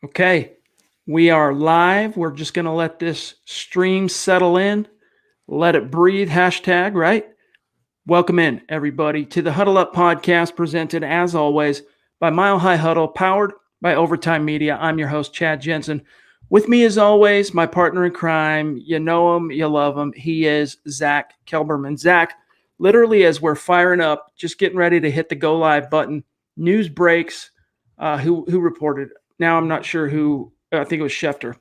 Okay, we are live. We're just going to let this stream settle in, let it breathe, hashtag, right? Welcome in, everybody, to the Huddle Up Podcast, presented, as always, by Mile High Huddle, powered by Overtime Media. I'm your host, Chad Jensen. With me, as always, my partner in crime. You know him, you love him. He is Zack Kelberman. Zack, literally, as we're firing up, just getting ready to hit the go live button, news breaks. Who reported? Now I'm not sure who. I think it was Schefter.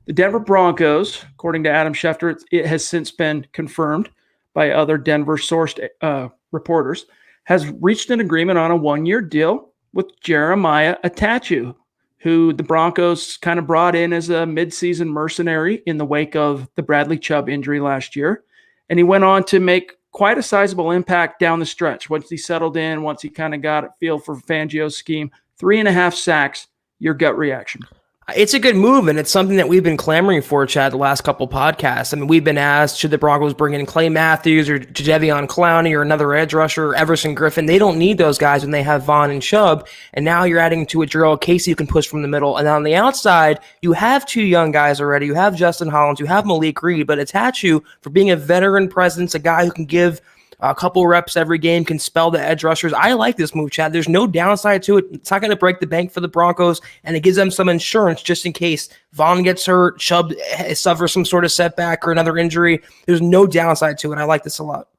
The Denver Broncos, according to Adam Schefter, it has since been confirmed by other Denver-sourced reporters, has reached an agreement on a one-year deal with Jeremiah Attachu, who the Broncos kind of brought in as a midseason mercenary in the wake of the Bradley Chubb injury last year. And he went on to make quite a sizable impact down the stretch. Once he settled in, once he kind of got a feel for Fangio's scheme, 3.5 sacks. Your gut reaction? It's a good move, and it's something that we've been clamoring for, Chad, the last couple podcasts. I mean, we've been asked, should the Broncos bring in Clay Matthews or Jadeveon Clowney or another edge rusher, or Everson Griffin? They don't need those guys when they have Vaughn and Chubb, and now you're adding to a Jarrell Casey who can push from the middle. And on the outside, you have two young guys already. You have Justin Hollins, you have Malik Reed, but Attachu, for being a veteran presence, a guy who can give a couple reps every game, can spell the edge rushers. I like this move, Chad. There's no downside to it. It's not going to break the bank for the Broncos, and it gives them some insurance just in case Vaughn gets hurt, Chubb suffers some sort of setback or another injury. There's no downside to it. I like this a lot.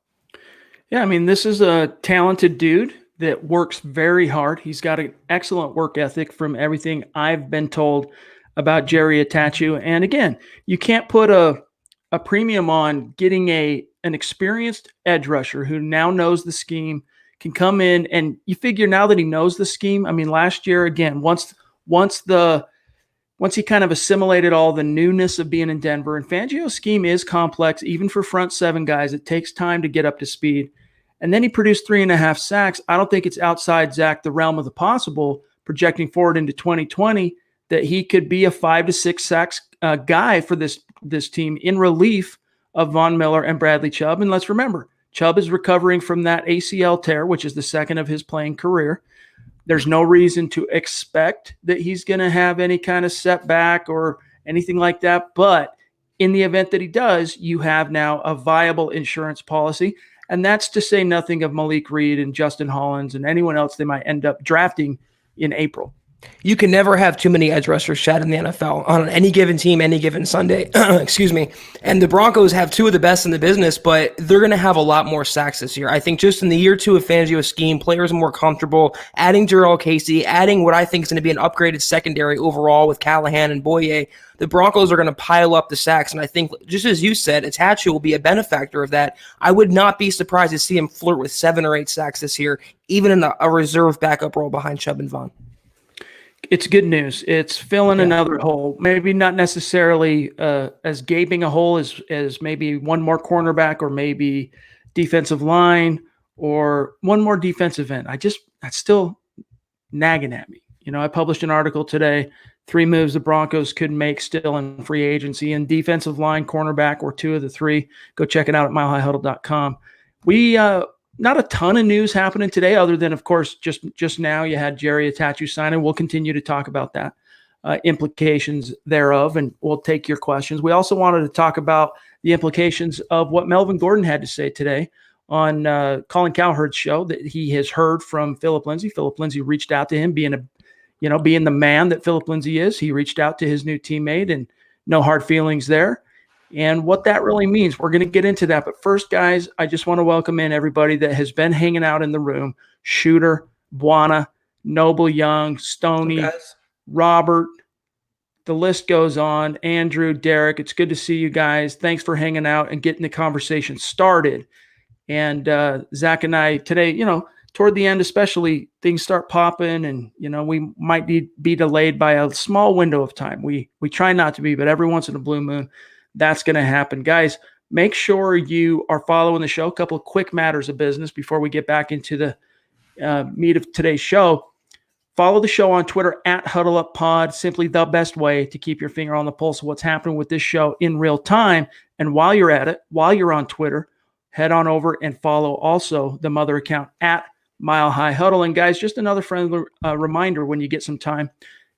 Yeah, I mean, this is a talented dude that works very hard. He's got an excellent work ethic from everything I've been told about Jerry Attachu. And again, you can't put a premium on getting an experienced edge rusher who now knows the scheme, can come in, and you figure now that he knows the scheme. I mean, last year, again, once he kind of assimilated all the newness of being in Denver, and Fangio's scheme is complex, even for front seven guys. It takes time to get up to speed. And then he produced 3.5 sacks. I don't think it's outside, Zach, the realm of the possible, projecting forward into 2020, that he could be a 5 to 6 sacks guy for this team in relief of Von Miller and Bradley Chubb. And let's remember, Chubb is recovering from that ACL tear, which is the second of his playing career. There's no reason to expect that he's going to have any kind of setback or anything like that. But in the event that he does, you have now a viable insurance policy. And that's to say nothing of Malik Reed and Justin Hollins and anyone else they might end up drafting in April. You can never have too many edge rushers, Chad, in the NFL on any given team, any given Sunday. Excuse me. And the Broncos have two of the best in the business, but they're going to have a lot more sacks this year. I think just in the year two of Fangio's scheme, players are more comfortable. Adding Jarrell Casey, adding what I think is going to be an upgraded secondary overall with Callahan and Boye, the Broncos are going to pile up the sacks. And I think, just as you said, Attachu will be a benefactor of that. I would not be surprised to see him flirt with 7 or 8 sacks this year, even in a reserve backup role behind Chubb and Vaughn. It's good news. It's filling another hole. Maybe not necessarily as gaping a hole as maybe one more cornerback or maybe defensive line or one more defensive end. That's still nagging at me. You know, I published an article today, 3 moves the Broncos could make still in free agency, and defensive line, cornerback, or 2 of the 3. Go check it out at milehighhuddle.com. We not a ton of news happening today, other than, of course, just now you had Jerry Attachu signing. We'll continue to talk about that, implications thereof, and we'll take your questions. We also wanted to talk about the implications of what Melvin Gordon had to say today on Colin Cowherd's show, that he has heard from Phillip Lindsay. Phillip Lindsay reached out to him, being the man that Phillip Lindsay is. He reached out to his new teammate, and no hard feelings there. And what that really means, we're going to get into that. But first, guys, I just want to welcome in everybody that has been hanging out in the room. Shooter, Buana, Noble Young, Stoney, Robert, the list goes on. Andrew, Derek, it's good to see you guys. Thanks for hanging out and getting the conversation started. And Zach and I today, toward the end especially, things start popping, and, we might be delayed by a small window of time. We try not to be, but every once in a blue moon, that's going to happen. Guys, make sure you are following the show. A couple of quick matters of business before we get back into the meat of today's show. Follow the show on Twitter at Huddle Up Pod, simply the best way to keep your finger on the pulse of what's happening with this show in real time. And while you're at it, while you're on Twitter, head on over and follow also the mother account at Mile High Huddle. And guys, just another friendly reminder when you get some time,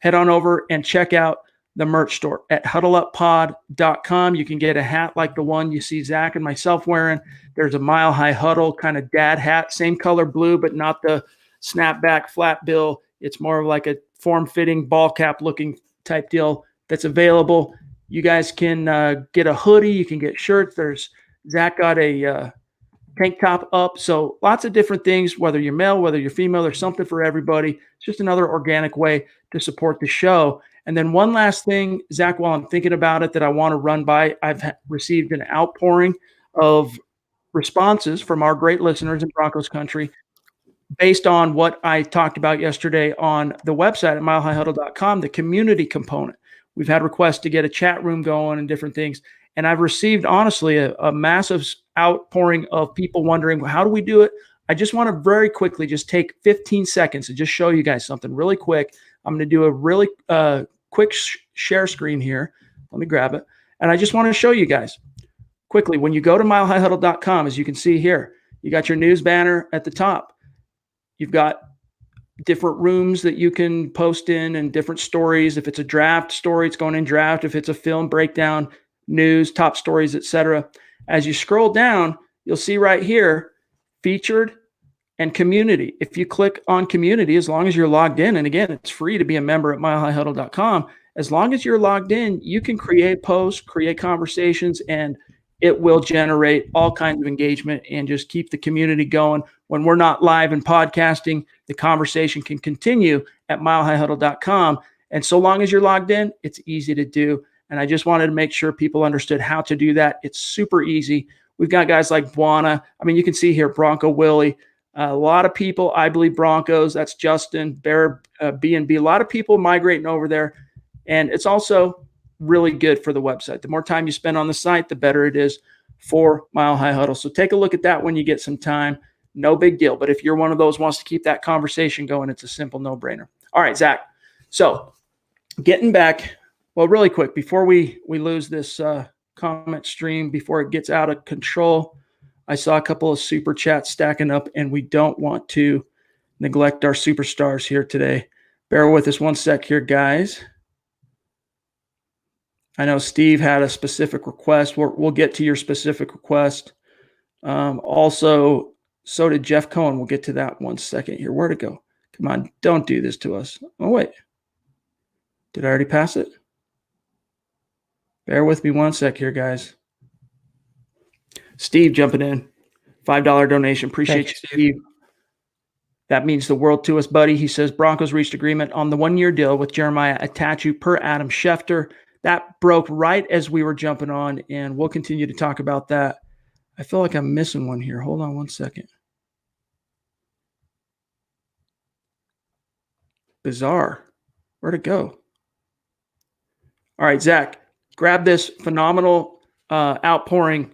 head on over and check out the merch store at huddleuppod.com. You can get a hat like the one you see Zach and myself wearing. There's a Mile High Huddle kind of dad hat, same color blue, but not the snapback flat bill. It's more of like a form-fitting ball cap looking type deal that's available. You guys can get a hoodie. You can get shirts. Zach got a tank top up. So lots of different things, whether you're male, whether you're female, there's something for everybody. It's just another organic way to support the show. And then one last thing, Zach, while I'm thinking about it, that I want to run by, I've received an outpouring of responses from our great listeners in Broncos country based on what I talked about yesterday on the website at milehighhuddle.com, the community component. We've had requests to get a chat room going and different things. And I've received, honestly, a massive outpouring of people wondering, well, how do we do it? I just want to very quickly just take 15 seconds and just show you guys something really quick. I'm going to do a really quick share screen here. Let me grab it. And I just want to show you guys quickly. When you go to milehighhuddle.com, as you can see here, you got your news banner at the top. You've got different rooms that you can post in and different stories. If it's a draft story, it's going in draft. If it's a film breakdown, news, top stories, etc. As you scroll down, you'll see right here, featured and community. If you click on community, as long as you're logged in, and again, it's free to be a member at milehighhuddle.com. As long as you're logged in, you can create posts, create conversations, and it will generate all kinds of engagement and just keep the community going. When we're not live and podcasting, the conversation can continue at milehighhuddle.com. And so long as you're logged in, it's easy to do. And I just wanted to make sure people understood how to do that. It's super easy. We've got guys like Buana. I mean, you can see here, Bronco Willie. A lot of people, I believe Broncos. That's Justin, Bear, B&B. A lot of people migrating over there. And it's also really good for the website. The more time you spend on the site, the better it is for Mile High Huddle. So take a look at that when you get some time. No big deal. But if you're one of those who wants to keep that conversation going, it's a simple no-brainer. All right, Zach. So getting back, well, really quick, before we lose this comment stream, before it gets out of control, I saw a couple of super chats stacking up, and we don't want to neglect our superstars here today. Bear with us one sec here, guys. I know Steve had a specific request. We'll get to your specific request. Also, so did Jeff Cohen. We'll get to that one second here. Where'd it go? Come on, don't do this to us. Oh, wait. Did I already pass it? Bear with me one sec here, guys. Steve jumping in. $5 donation. Appreciate you, Steve. That means the world to us, buddy. He says Broncos reached agreement on the 1-year deal with Jeremiah Atachu per Adam Schefter. That broke right as we were jumping on, and we'll continue to talk about that. I feel like I'm missing one here. Hold on one second. Bizarre. Where'd it go? All right, Zach, grab this phenomenal outpouring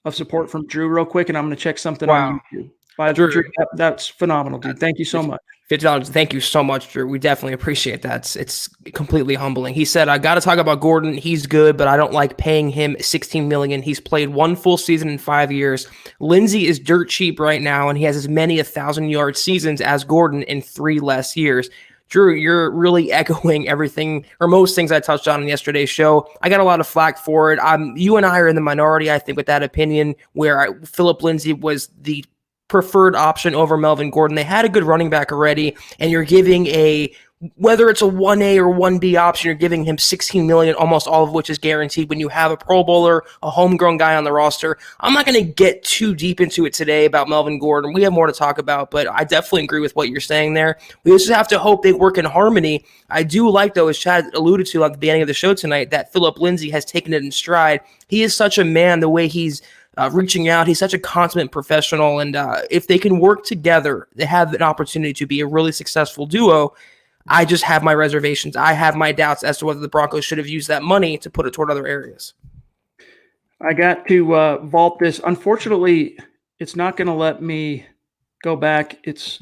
of support from Drew real quick, and I'm going to check something on YouTube. Drew, that's phenomenal, dude. Thank you so much. $50. Thank you so much, Drew. We definitely appreciate that. It's completely humbling. He said, I got to talk about Gordon. He's good, but I don't like paying him $16 million. He's played one full season in 5 years. Lindsay is dirt cheap right now, and he has as many 1,000-yard seasons as Gordon in 3 less years. Drew, you're really echoing everything or most things I touched on in yesterday's show. I got a lot of flack for it. You and I are in the minority, I think, with that opinion, where Phillip Lindsay was the preferred option over Melvin Gordon. They had a good running back already, and you're giving whether it's a 1A or 1B option, you're giving him $16 million, almost all of which is guaranteed when you have a Pro Bowler, a homegrown guy on the roster. I'm not going to get too deep into it today about Melvin Gordon. We have more to talk about, but I definitely agree with what you're saying there. We just have to hope they work in harmony. I do like, though, as Chad alluded to at the beginning of the show tonight, that Phillip Lindsay has taken it in stride. He is such a man, the way he's reaching out. He's such a consummate professional, and if they can work together, they have an opportunity to be a really successful duo. I just have my reservations. I have my doubts as to whether the Broncos should have used that money to put it toward other areas. I got to vault this. Unfortunately, it's not going to let me go back. It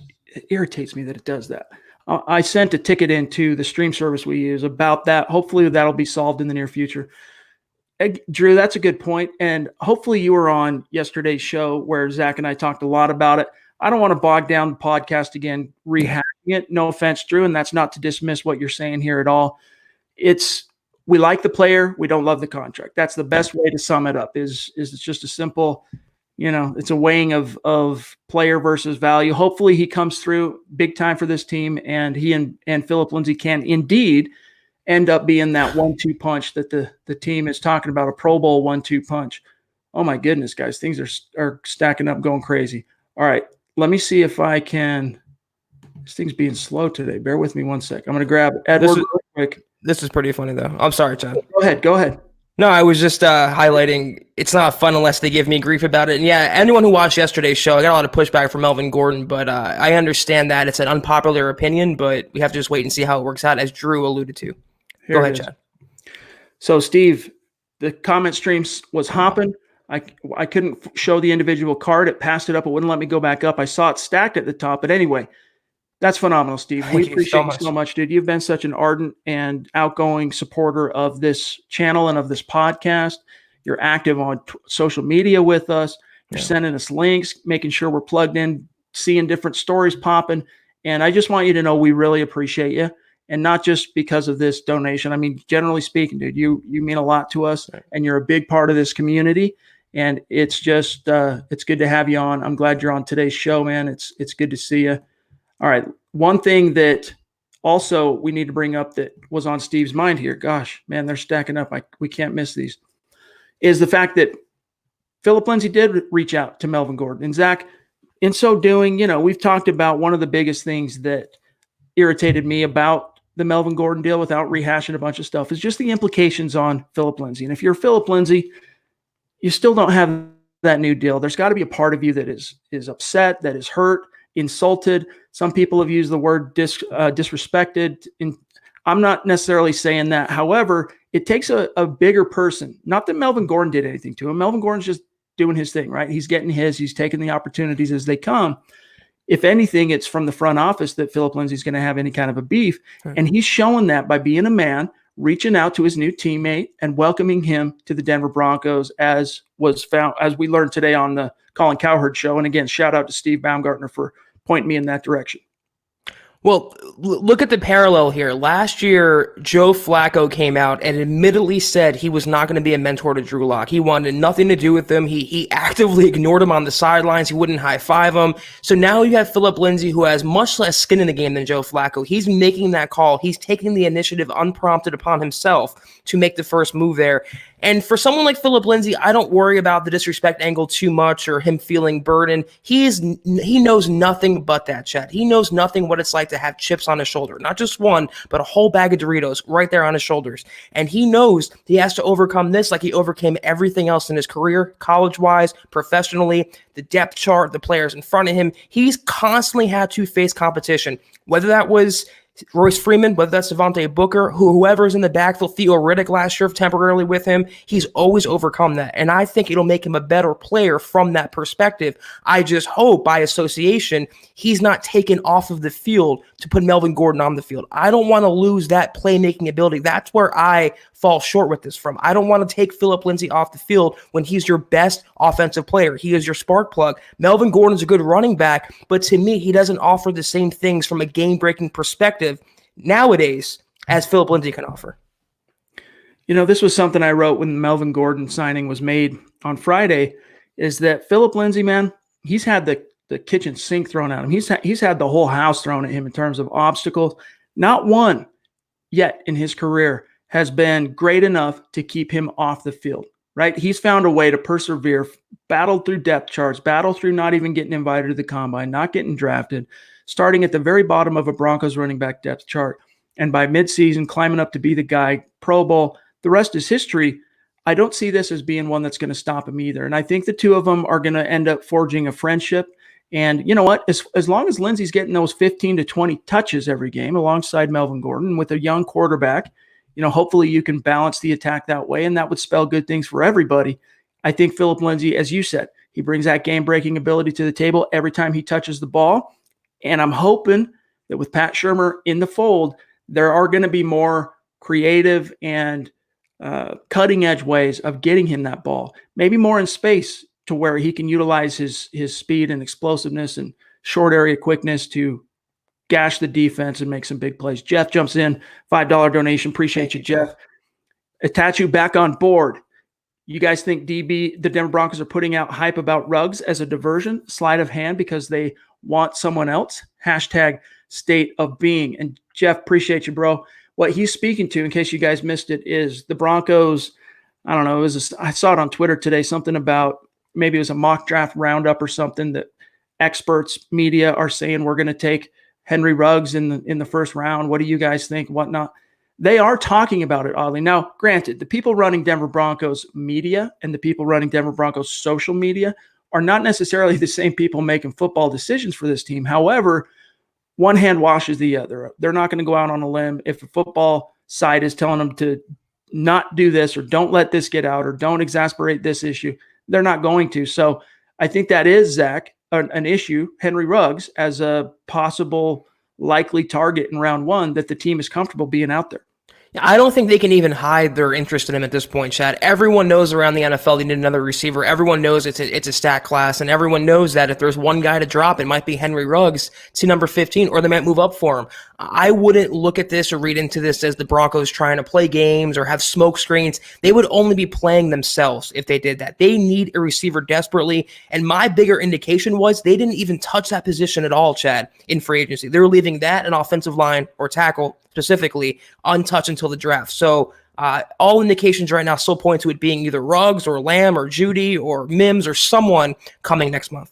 irritates me that it does that. I sent a ticket into the stream service we use about that. Hopefully that'll be solved in the near future. Drew, that's a good point. And hopefully you were on yesterday's show where Zach and I talked a lot about it. I don't want to bog down the podcast again, rehashing it. No offense, Drew, and that's not to dismiss what you're saying here at all. We like the player, we don't love the contract. That's the best way to sum it up. Is it's just a simple, it's a weighing of player versus value. Hopefully he comes through big time for this team, and he and Phillip Lindsay can indeed end up being that 1-2 punch that the team is talking about, a Pro Bowl 1-2 punch. Oh my goodness, guys, things are stacking up, going crazy. All right, let me see if I can. This thing's being slow today. Bear with me one sec. I'm going to grab Edward real quick. This is pretty funny, though. I'm sorry, Chad. Go ahead. No, I was just highlighting it's not fun unless they give me grief about it. And yeah, anyone who watched yesterday's show, I got a lot of pushback from Melvin Gordon, but I understand that it's an unpopular opinion, but we have to just wait and see how it works out, as Drew alluded to. Go ahead, Chad. So, Steve, the comment stream was hopping. I couldn't show the individual card. It passed it up. It wouldn't let me go back up. I saw it stacked at the top. But anyway, that's phenomenal, Steve. We appreciate you so much, dude. You've been such an ardent and outgoing supporter of this channel and of this podcast. You're active on social media with us. You're sending us links, making sure we're plugged in, seeing different stories popping. And I just want you to know we really appreciate you. And not just because of this donation. I mean, generally speaking, dude, you mean a lot to us, and you're a big part of this community. And it's just it's good to have you on. I'm glad you're on today's show, man. It's good to see you. All right. One thing that also we need to bring up that was on Steve's mind here, gosh, man, they're stacking up. We can't miss these, is the fact that Phillip Lindsay did reach out to Melvin Gordon. And Zach, in so doing, we've talked about one of the biggest things that irritated me about the Melvin Gordon deal, without rehashing a bunch of stuff, is just the implications on Phillip Lindsay. And if you're Phillip Lindsay, you still don't have that new deal. There's got to be a part of you that is upset, that is hurt, insulted. Some people have used the word disrespected. I'm not necessarily saying that. However, it takes a bigger person. Not that Melvin Gordon did anything to him. Melvin Gordon's just doing his thing, right? He's getting he's taking the opportunities as they come. If anything, it's from the front office that Phillip Lindsay's going to have any kind of a beef. And he's showing that by being a man, reaching out to his new teammate and welcoming him to the Denver Broncos, as we learned today on the Colin Cowherd show. And again, shout out to Steve Baumgartner for pointing me in that direction. Well, look at the parallel here. Last year, Joe Flacco came out and admittedly said he was not going to be a mentor to Drew Lock. He wanted nothing to do with him. He actively ignored him on the sidelines. He wouldn't high-five him. So now you have Phillip Lindsay, who has much less skin in the game than Joe Flacco. He's making that call. He's taking the initiative unprompted upon himself to make the first move there. And for someone like Phillip Lindsay, I don't worry about the disrespect angle too much or him feeling burdened. He knows nothing but that, Chet. He knows nothing what it's like to have chips on his shoulder. Not just one, but a whole bag of Doritos right there on his shoulders. And he knows he has to overcome this like he overcame everything else in his career, college-wise, professionally, the depth chart, the players in front of him. He's constantly had to face competition, whether that was Royce Freeman, whether that's Devontae Booker, whoever's in the backfield, Theo Riddick last year temporarily with him, he's always overcome that. And I think it'll make him a better player from that perspective. I just hope by association, he's not taken off of the field to put Melvin Gordon on the field. I don't want to lose that playmaking ability. That's where I fall short with this from. I don't want to take Phillip Lindsay off the field when he's your best offensive player. He is your spark plug. Melvin Gordon's a good running back, but to me, he doesn't offer the same things from a game-breaking perspective nowadays as Phillip Lindsay can offer. This was something I wrote when the Melvin Gordon signing was made on Friday, is that Phillip Lindsay, man, he's had the kitchen sink thrown at him. He's had the whole house thrown at him in terms of obstacles. Not one yet in his career has been great enough to keep him off the field, right? He's found a way to persevere, battled through depth charts, battled through not even getting invited to the combine, not getting drafted, starting at the very bottom of a Broncos running back depth chart, and by midseason climbing up to be the guy, Pro Bowl. The rest is history. I don't see this as being one that's going to stop him either. And I think the two of them are going to end up forging a friendship. And you know what? As long as Lindsay's getting those 15 to 20 touches every game alongside Melvin Gordon with a young quarterback, hopefully you can balance the attack that way, and that would spell good things for everybody. I think Phillip Lindsay, as you said, he brings that game-breaking ability to the table every time he touches the ball. And I'm hoping that with Pat Shurmur in the fold, there are going to be more creative and cutting-edge ways of getting him that ball, maybe more in space to where he can utilize his speed and explosiveness and short area quickness to gash the defense and make some big plays. Jeff jumps in, $5 donation. Appreciate you, Jeff. Itachu back on board. You guys think the Denver Broncos are putting out hype about Ruggs as a diversion, sleight of hand because they want someone else? Hashtag state of being. And Jeff, appreciate you, bro. What he's speaking to, in case you guys missed it, is the Broncos. I don't know. I saw it on Twitter today, something about maybe it was a mock draft roundup or something that experts, media are saying we're going to take Henry Ruggs in the first round. What do you guys think? Whatnot. They are talking about it, oddly. Now, granted, the people running Denver Broncos media and the people running Denver Broncos social media are not necessarily the same people making football decisions for this team. However, one hand washes the other. They're not going to go out on a limb if the football side is telling them to not do this or don't let this get out or don't exasperate this issue. They're not going to. So I think that is, Zach, an issue, Henry Ruggs, as a possible likely target in round one that the team is comfortable being out there. I don't think they can even hide their interest in him at this point, Chad. Everyone knows around the NFL they need another receiver. Everyone knows it's a stat class, and everyone knows that if there's one guy to drop, it might be Henry Ruggs to number 15, or they might move up for him. I wouldn't look at this or read into this as the Broncos trying to play games or have smoke screens. They would only be playing themselves if they did that. They need a receiver desperately, and my bigger indication was they didn't even touch that position at all, Chad, in free agency. They were leaving that and offensive line or tackle specifically untouched until the draft. So all indications right now still point to it being either Ruggs or Lamb or Judy or Mims or someone coming next month.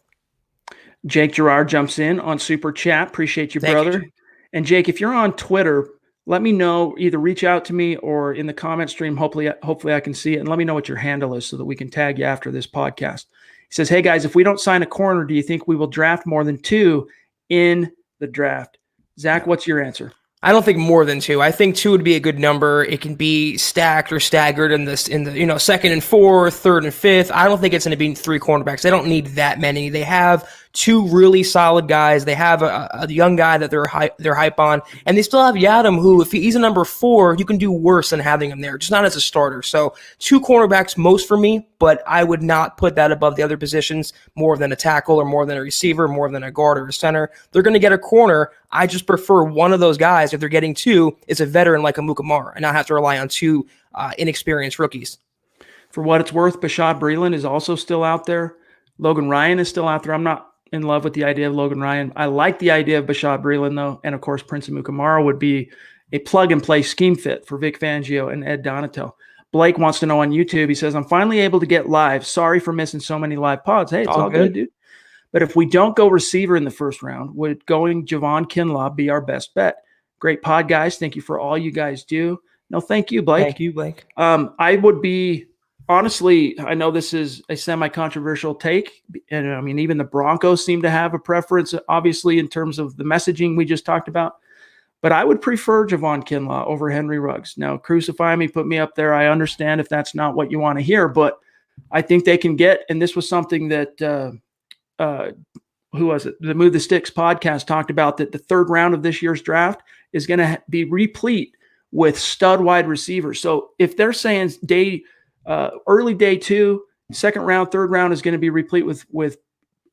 Jake Gerard jumps in on Super Chat. Appreciate you, brother. You. And Jake, if you're on Twitter, let me know. Either reach out to me or in the comment stream. Hopefully I can see it. And let me know what your handle is so that we can tag you after this podcast. He says, hey, guys, if we don't sign a corner, do you think we will draft more than 2 in the draft? Zach, what's your answer? I don't think more than 2. I think 2 would be a good number. It can be stacked or staggered in the second and 4th, third and 5th. I don't think it's going to be 3 cornerbacks. They don't need that many. They have 2 really solid guys. They have a young guy that they're hype on, and they still have Yadam, who, if he's a number 4, you can do worse than having him there, just not as a starter. So 2 cornerbacks most for me, but I would not put that above the other positions more than a tackle or more than a receiver, more than a guard or a center. They're going to get a corner. I just prefer one of those guys, if they're getting 2, is a veteran like a Mukamara and not have to rely on 2 inexperienced rookies. For what it's worth, Bashad Breeland is also still out there. Logan Ryan is still out there. I'm not in love with the idea of Logan Ryan. I like the idea of Bashad Breeland, though. And, of course, Prince Mukamara would be a plug-and-play scheme fit for Vic Fangio and Ed Donatel. Blake wants to know on YouTube, he says, I'm finally able to get live. Sorry for missing so many live pods. Hey, it's all good, dude. But if we don't go receiver in the first round, would going Javon Kinlaw be our best bet? Great pod, guys. Thank you for all you guys do. No, thank you, Blake. Thank you, Blake. I would be, honestly, I know this is a semi-controversial take, and I mean, even the Broncos seem to have a preference, obviously, in terms of the messaging we just talked about. But I would prefer Javon Kinlaw over Henry Ruggs. Now, crucify me, put me up there. I understand if that's not what you want to hear, but I think they can get, and this was something that who was it? The Move the Sticks podcast talked about, that the third round of this year's draft is going to be replete with stud wide receivers. So if they're saying early day 2, second round, third round is going to be replete with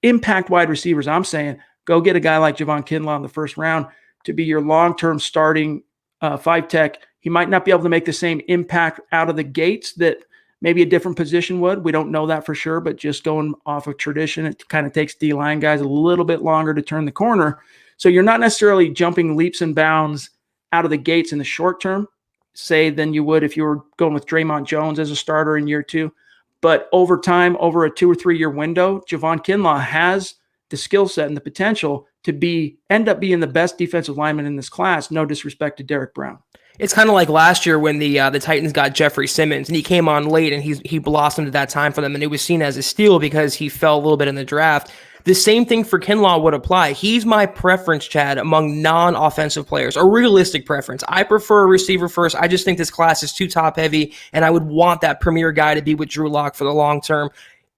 impact wide receivers, I'm saying go get a guy like Javon Kinlaw in the first round to be your long-term starting 5-tech. He might not be able to make the same impact out of the gates that maybe a different position would. We don't know that for sure, but just going off of tradition, it kind of takes D-line guys a little bit longer to turn the corner. So you're not necessarily jumping leaps and bounds out of the gates in the short term, say, than you would if you were going with Draymond Jones as a starter in year 2. But over time, over a 2 or 3 year window, Javon Kinlaw has the skill set and the potential to end up being the best defensive lineman in this class. No disrespect to Derek Brown. It's kind of like last year when the Titans got Jeffrey Simmons, and he came on late, and he blossomed at that time for them, and it was seen as a steal because he fell a little bit in the draft. The same thing for Kinlaw would apply. He's my preference, Chad, among non-offensive players, a realistic preference. I prefer a receiver first. I just think this class is too top-heavy, and I would want that premier guy to be with Drew Lock for the long term.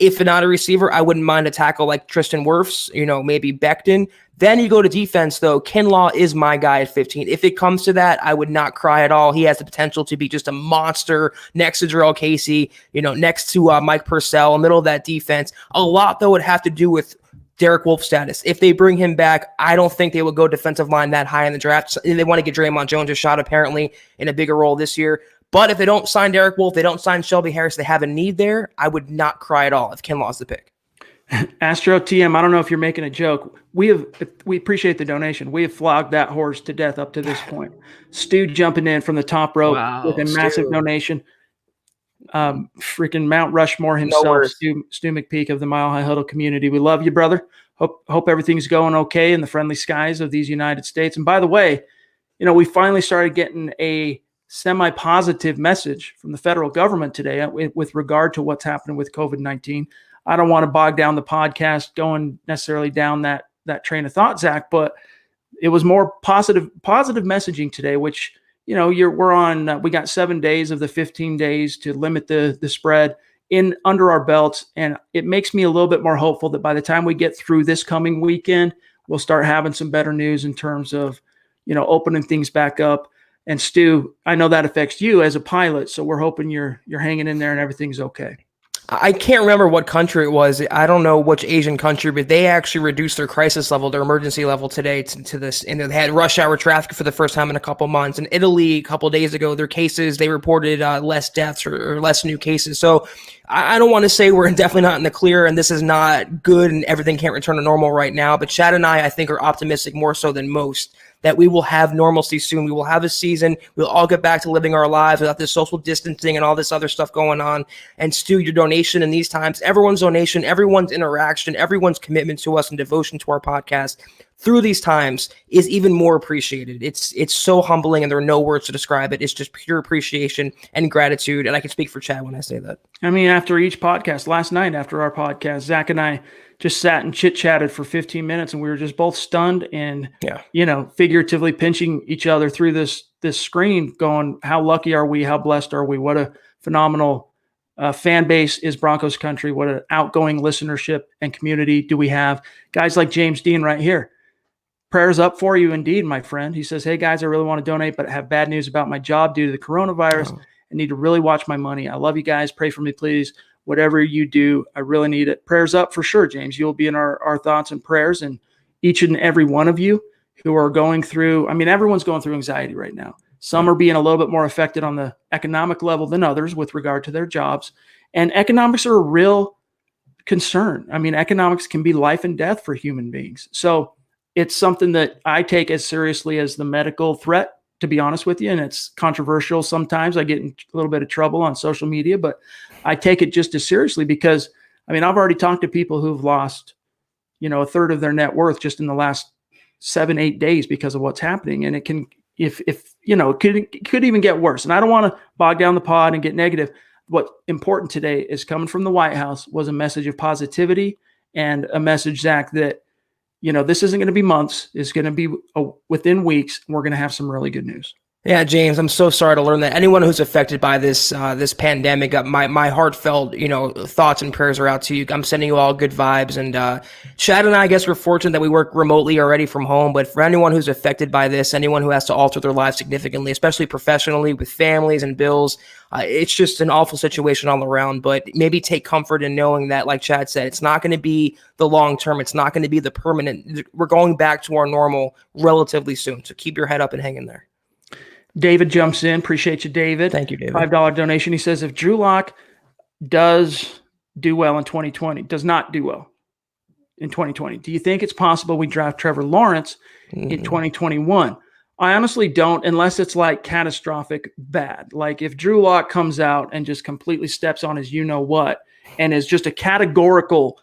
If not a receiver, I wouldn't mind a tackle like Tristan Wirfs, maybe Becton. Then you go to defense, though. Kinlaw is my guy at 15. If it comes to that, I would not cry at all. He has the potential to be just a monster next to Jarrell Casey, next to Mike Purcell, middle of that defense. A lot, though, would have to do with Derek Wolfe status. If they bring him back, I don't think they would go defensive line that high in the draft. They want to get Draymond Jones a shot apparently in a bigger role this year. But if they don't sign Derek Wolfe, they don't sign Shelby Harris, they have a need there, I would not cry at all if Ken lost the pick. Astro TM, I don't know if you're making a joke. We appreciate the donation. We have flogged that horse to death up to this point. Stu jumping in from the top rope with a massive donation. Freaking Mount Rushmore himself, Stu McPeak of the Mile High Huddle community. We love you, brother. Hope everything's going okay in the friendly skies of these United States. And by the way, we finally started getting a semi-positive message from the federal government today with regard to what's happening with COVID-19. I don't want to bog down the podcast going necessarily down that train of thought, Zach, but it was more positive messaging today, which, we're on, we got 7 days of the 15 days to limit the spread in under our belts. And it makes me a little bit more hopeful that by the time we get through this coming weekend, we'll start having some better news in terms of, opening things back up. And Stu, I know that affects you as a pilot. So we're hoping you're hanging in there and everything's okay. I can't remember what country it was. I don't know which Asian country, but they actually reduced their crisis level, their emergency level today to this. And they had rush hour traffic for the first time in a couple months. In Italy, a couple days ago, their cases, they reported less deaths or less new cases. So I don't want to say we're definitely not in the clear and this is not good and everything can't return to normal right now. But Chad and I think, are optimistic more so than most that we will have normalcy soon. We will have a season. We'll all get back to living our lives without this social distancing and all this other stuff going on. And Stu, your donation in these times, everyone's donation, everyone's interaction, everyone's commitment to us and devotion to our podcast through these times is even more appreciated. It's so humbling and there are no words to describe it. It's just pure appreciation and gratitude. And I can speak for Chad when I say that. I mean, after each podcast, last night after our podcast, Zach and I just sat and chit-chatted for 15 minutes and we were just both stunned and, figuratively pinching each other through this screen going, how lucky are we? How blessed are we? What a phenomenal fan base is Broncos country. What an outgoing listenership and community do we have. Guys like James Dean right here. Prayers up for you indeed, my friend. He says, hey guys, I really want to donate, but I have bad news about my job due to the coronavirus. I need to really watch my money. I love you guys. Pray for me, please. Whatever you do, I really need it. Prayers up for sure, James. You'll be in our thoughts and prayers, and each and every one of you who are going through, everyone's going through anxiety right now. Some are being a little bit more affected on the economic level than others with regard to their jobs. And economics are a real concern. Economics can be life and death for human beings. So it's something that I take as seriously as the medical threat, to be honest with you. And it's controversial sometimes. I get in a little bit of trouble on social media, but I take it just as seriously because, I've already talked to people who've lost, a third of their net worth just in the last 7-8 days because of what's happening. And it can, it could even get worse. And I don't want to bog down the pod and get negative. What's important today is coming from the White House was a message of positivity and a message, Zach, that, this isn't going to be months. It's going to be within weeks. We're going to have some really good news. Yeah, James, I'm so sorry to learn that. Anyone who's affected by this pandemic, my heartfelt, thoughts and prayers are out to you. I'm sending you all good vibes. And Chad and I guess we're fortunate that we work remotely already from home. But for anyone who's affected by this, anyone who has to alter their lives significantly, especially professionally with families and bills, it's just an awful situation all around. But maybe take comfort in knowing that, like Chad said, it's not going to be the long term. It's not going to be the permanent. We're going back to our normal relatively soon. So keep your head up and hang in there. David jumps in. Appreciate you, David. Thank you, David. $5 donation. He says, if Drew Lock does do well in 2020, does not do well in 2020, do you think it's possible we draft Trevor Lawrence in 2021? I honestly don't, unless it's like catastrophic bad. Like if Drew Lock comes out and just completely steps on his you-know-what and is just a categorical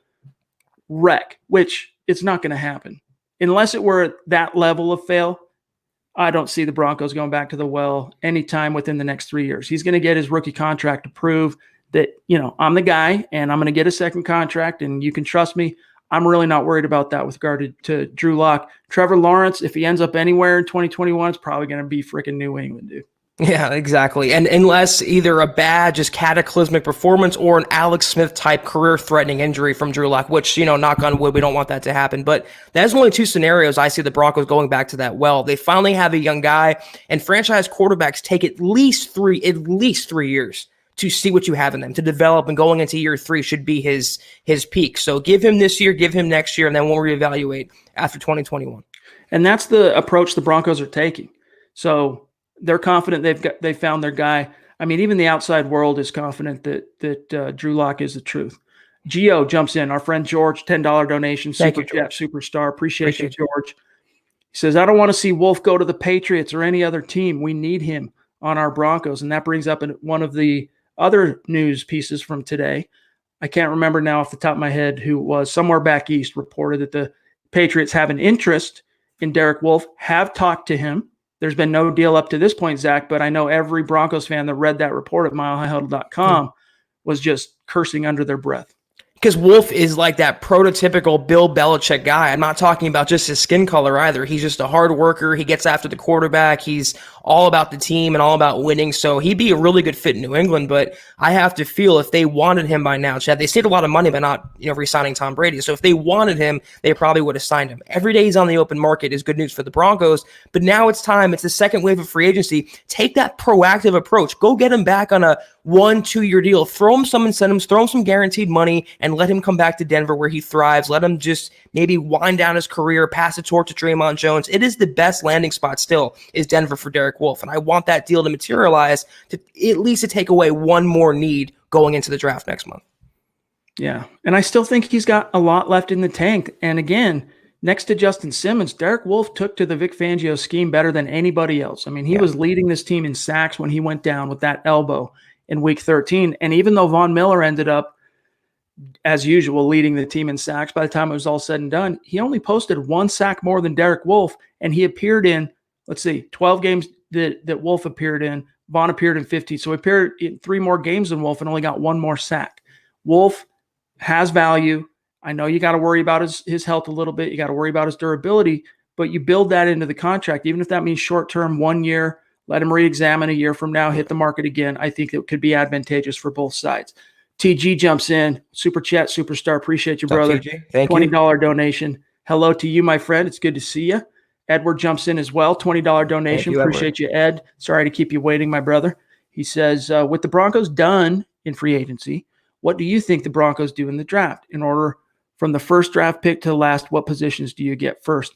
wreck, which it's not going to happen. Unless it were at that level of fail, I don't see the Broncos going back to the well anytime within the next 3 years. He's going to get his rookie contract to prove that, I'm the guy and I'm going to get a second contract and you can trust me. I'm really not worried about that with regard to Drew Lock. Trevor Lawrence, if he ends up anywhere in 2021, it's probably going to be freaking New England, dude. Yeah, exactly. And unless either a bad, just cataclysmic performance or an Alex Smith type career-threatening injury from Drew Lock, which, knock on wood, we don't want that to happen. But there's only two scenarios I see the Broncos going back to that well. They finally have a young guy, and franchise quarterbacks take at least 3 years to see what you have in them, to develop, and going into year 3 should be his peak. So give him this year, give him next year, and then we'll reevaluate after 2021. And that's the approach the Broncos are taking. So they're confident they found their guy. I mean, even the outside world is confident that Drew Lock is the truth. Gio jumps in. Our friend George, $10 donation, super chat, superstar. Appreciate you, George. He says, I don't want to see Wolf go to the Patriots or any other team. We need him on our Broncos. And that brings up one of the other news pieces from today. I can't remember now off the top of my head who it was. Somewhere back east reported that the Patriots have an interest in Derek Wolfe, have talked to him. There's been no deal up to this point, Zach, but I know every Broncos fan that read that report at milehighhuddle.com was just cursing under their breath. Because Wolf is like that prototypical Bill Belichick guy. I'm not talking about just his skin color either. He's just a hard worker. He gets after the quarterback. He's all about the team and all about winning. So he'd be a really good fit in New England. But I have to feel if they wanted him by now, Chad, they saved a lot of money by not, re-signing Tom Brady. So if they wanted him, they probably would have signed him. Every day he's on the open market is good news for the Broncos. But now it's time. It's the second wave of free agency. Take that proactive approach. Go get him back on a 1-2 year deal. Throw him some incentives, throw him some guaranteed money, and let him come back to Denver where he thrives. Let him just maybe wind down his career, pass the torch to Draymond Jones. It is the best landing spot still is Denver for Derek Wolfe. And I want that deal to materialize to at least to take away one more need going into the draft next month. Yeah. And I still think he's got a lot left in the tank. And again, next to Justin Simmons, Derek Wolfe took to the Vic Fangio scheme better than anybody else. I mean, he was leading this team in sacks when he went down with that elbow in week 13. And even though Von Miller ended up, as usual, leading the team in sacks, by the time it was all said and done, he only posted 1 sack more than Derek Wolfe. And he appeared in, 12 games that Wolfe appeared in. Von appeared in 15. So he appeared in 3 more games than Wolfe and only got 1 more sack. Wolfe has value. I know you got to worry about his health a little bit. You got to worry about his durability, but you build that into the contract, even if that means short-term, 1 year, let him re-examine a year from now, hit the market again. I think it could be advantageous for both sides. TG jumps in. Super chat, superstar. Appreciate you, brother. Thank you. $20 donation. Hello to you, my friend. It's good to see you. Edward jumps in as well. $20 donation. Appreciate you, Ed. Sorry to keep you waiting, my brother. He says, with the Broncos done in free agency, what do you think the Broncos do in the draft? In order from the first draft pick to the last, what positions do you get first?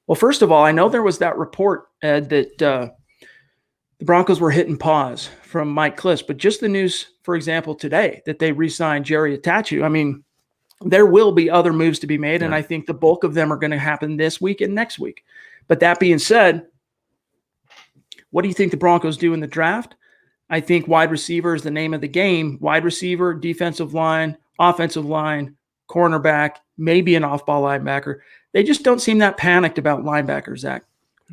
Well, first of all, I know there was that report, Ed, that the Broncos were hitting pause from Mike Kliss, but just the news, for example, today that they re-signed Jerry Atachu. I mean, there will be other moves to be made, and I think the bulk of them are going to happen this week and next week. But that being said, what do you think the Broncos do in the draft? I think wide receiver is the name of the game. Wide receiver, defensive line, offensive line, cornerback, maybe an off-ball linebacker. They just don't seem that panicked about linebackers, Zach.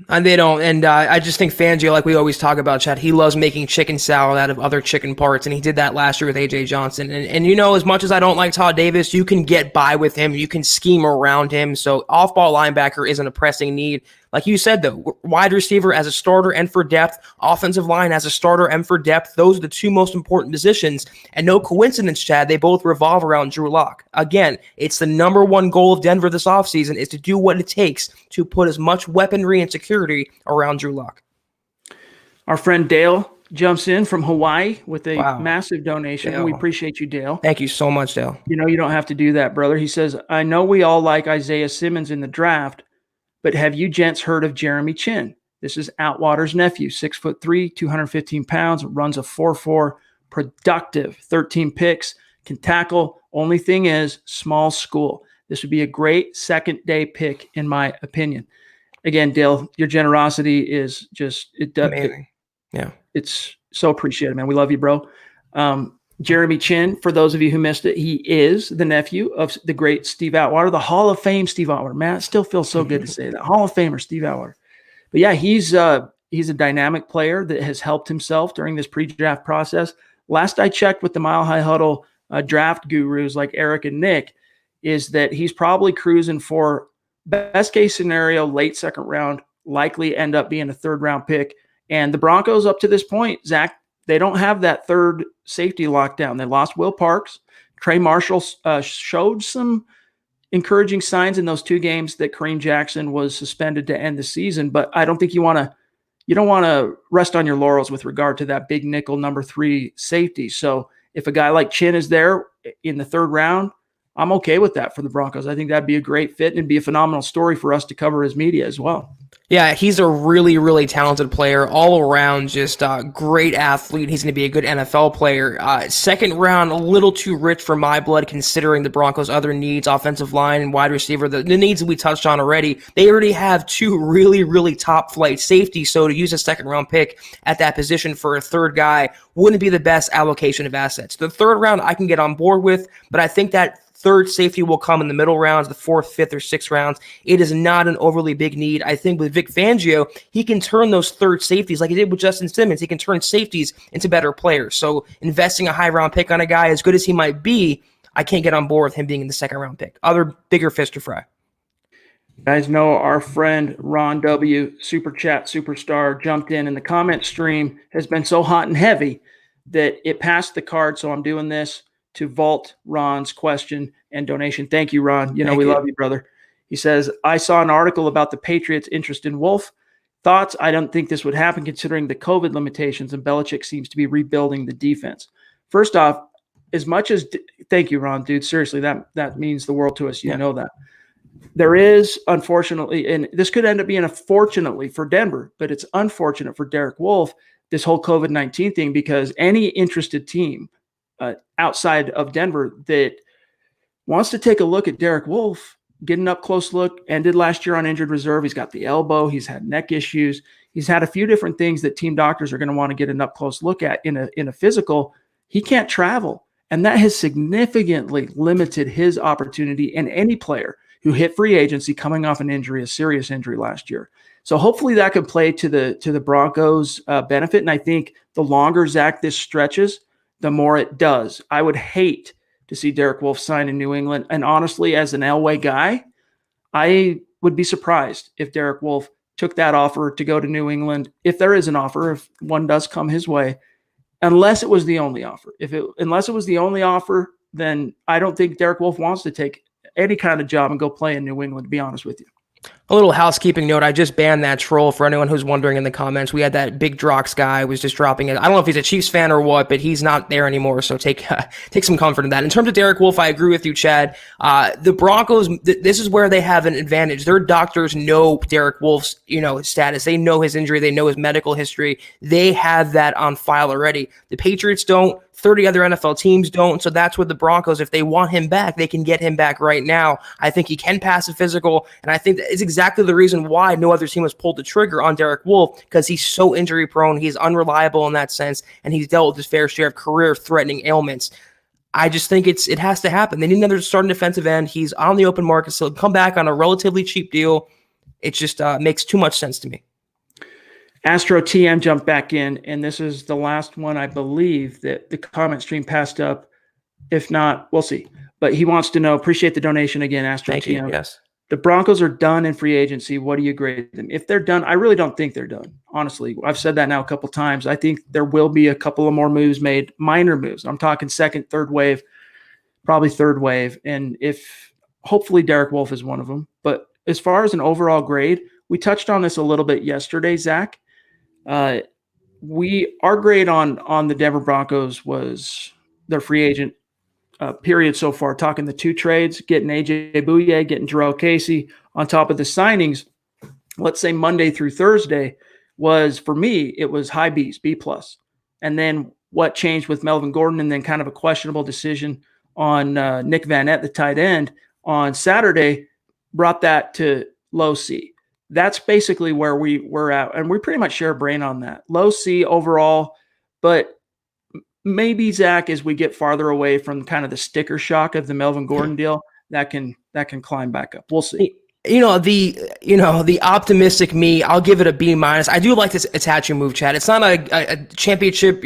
And they don't. And I just think Fangio, like we always talk about, Chad, he loves making chicken salad out of other chicken parts. And he did that last year with A.J. Johnson. And as much as I don't like Todd Davis, you can get by with him. You can scheme around him. So off-ball linebacker isn't a pressing need. Like you said, though, wide receiver as a starter and for depth, offensive line as a starter and for depth, those are the 2 most important positions. And no coincidence, Chad, they both revolve around Drew Lock. Again, it's the number 1 goal of Denver this offseason is to do what it takes to put as much weaponry and security around Drew Lock. Our friend Dale jumps in from Hawaii with a massive donation. Dale. We appreciate you, Dale. Thank you so much, Dale. You don't have to do that, brother. He says, I know we all like Isaiah Simmons in the draft, but have you gents heard of Jeremy Chin? This is Outwater's nephew, 6'3", 215 pounds, runs a 4.4, productive, 13 picks, can tackle. Only thing is, small school. This would be a great second-day pick, in my opinion. Again, Dale, your generosity is just amazing. It's so appreciated, man. We love you, bro. Jeremy Chin, for those of you who missed it, he is the nephew of the great Steve Atwater, the Hall of Fame Steve Atwater. Man, it still feels so good to say that. Hall of Famer Steve Atwater. But yeah, he's a dynamic player that has helped himself during this pre-draft process. Last I checked with the Mile High Huddle draft gurus like Eric and Nick, is that he's probably cruising for best case scenario, late second round, likely end up being a 3rd round pick. And the Broncos up to this point, Zach, they don't have that 3rd safety lockdown. They lost Will Parks. Trey Marshall showed some encouraging signs in those 2 games that Kareem Jackson was suspended to end the season. But I don't think you want to you don't want to rest on your laurels with regard to that big nickel number 3 safety. So if a guy like Chin is there in the 3rd round, I'm okay with that for the Broncos. I think that'd be a great fit and it'd be a phenomenal story for us to cover as media as well. Yeah, he's a really, really talented player all around, just a great athlete. He's going to be a good NFL player. 2nd round, a little too rich for my blood considering the Broncos' other needs, offensive line and wide receiver, the needs that we touched on already. They already have 2 really, really top flight safeties, so to use a 2nd round pick at that position for a 3rd guy wouldn't be the best allocation of assets. The 3rd round I can get on board with, but I think that 3rd safety will come in the middle rounds, the 4th, 5th, or 6th rounds. It is not an overly big need. I think with Vic Fangio, he can turn those 3rd safeties like he did with Justin Simmons. He can turn safeties into better players. So investing a high round pick on a guy as good as he might be, I can't get on board with him being in the 2nd round pick. Other bigger fish to fry. You guys know our friend Ron W., Super Chat Superstar, jumped in, and the comment stream has been so hot and heavy that it passed the card. So I'm doing this to vault Ron's question and donation. Thank you, Ron. We love you, brother. He says, I saw an article about the Patriots' interest in Wolf. Thoughts? I don't think this would happen considering the COVID limitations, and Belichick seems to be rebuilding the defense. First off, as much as thank you, Ron, dude. Seriously, that means the world to us. You know that. There is, unfortunately, and this could end up being fortunately for Denver, but it's unfortunate for Derek Wolfe, this whole COVID-19 thing, because any interested team outside of Denver that wants to take a look at Derek Wolfe, get an up-close look, ended last year on injured reserve. He's got the elbow. He's had neck issues. He's had a few different things that team doctors are going to want to get an up-close look at in a physical. He can't travel, and that has significantly limited his opportunity and any player who hit free agency coming off an injury, a serious injury last year. So hopefully that can play to the Broncos' benefit, and I think the longer, Zach, this stretches, the more it does. I would hate to see Derek Wolfe sign in New England. And honestly, as an Elway guy, I would be surprised if Derek Wolfe took that offer to go to New England, if there is an offer, if one does come his way, unless it was the only offer. Unless it was the only offer, then I don't think Derek Wolfe wants to take any kind of job and go play in New England, to be honest with you. A little housekeeping note. I just banned that troll for anyone who's wondering in the comments. We had that Big Drox guy was just dropping it. I don't know if he's a Chiefs fan or what, but he's not there anymore. So take some comfort in that. In terms of Derek Wolfe, I agree with you, Chad. The Broncos, this is where they have an advantage. Their doctors know Derek Wolfe's, status. They know his injury. They know his medical history. They have that on file already. The Patriots don't. 30 other NFL teams don't. So that's what the Broncos, if they want him back, they can get him back right now. I think he can pass a physical. And I think that is exactly the reason why no other team has pulled the trigger on Derek Wolfe, because he's so injury prone. He's unreliable in that sense. And he's dealt with his fair share of career threatening ailments. I just think it has to happen. They need another starting defensive end. He's on the open market. So come back on a relatively cheap deal. It just makes too much sense to me. Astro TM jumped back in, and this is the last one, I believe, that the comment stream passed up. If not, we'll see. But he wants to know, appreciate the donation again, Astro Thank TM. You, yes. The Broncos are done in free agency. What do you grade them? If they're done, I really don't think they're done. Honestly, I've said that now a couple times. I think there will be a couple of more moves made, minor moves. I'm talking second, third wave, probably third wave. And hopefully Derek Wolfe is one of them. But as far as an overall grade, we touched on this a little bit yesterday, Zach. Our grade on the Denver Broncos was their free agent period so far, talking the 2 trades, getting AJ Bouye, getting Jarrell Casey on top of the signings, let's say Monday through Thursday was, for me, it was high B's, B+. And then what changed with Melvin Gordon, and then kind of a questionable decision on Nick Van Nett, the tight end, on Saturday, brought that to low C. That's basically where we're at. And we pretty much share a brain on that. Low C overall, but maybe, Zach, as we get farther away from kind of the sticker shock of the Melvin Gordon deal, that can climb back up. We'll see. The optimistic me, I'll give it a B-. I do like this Itachi move, Chad. It's not a championship,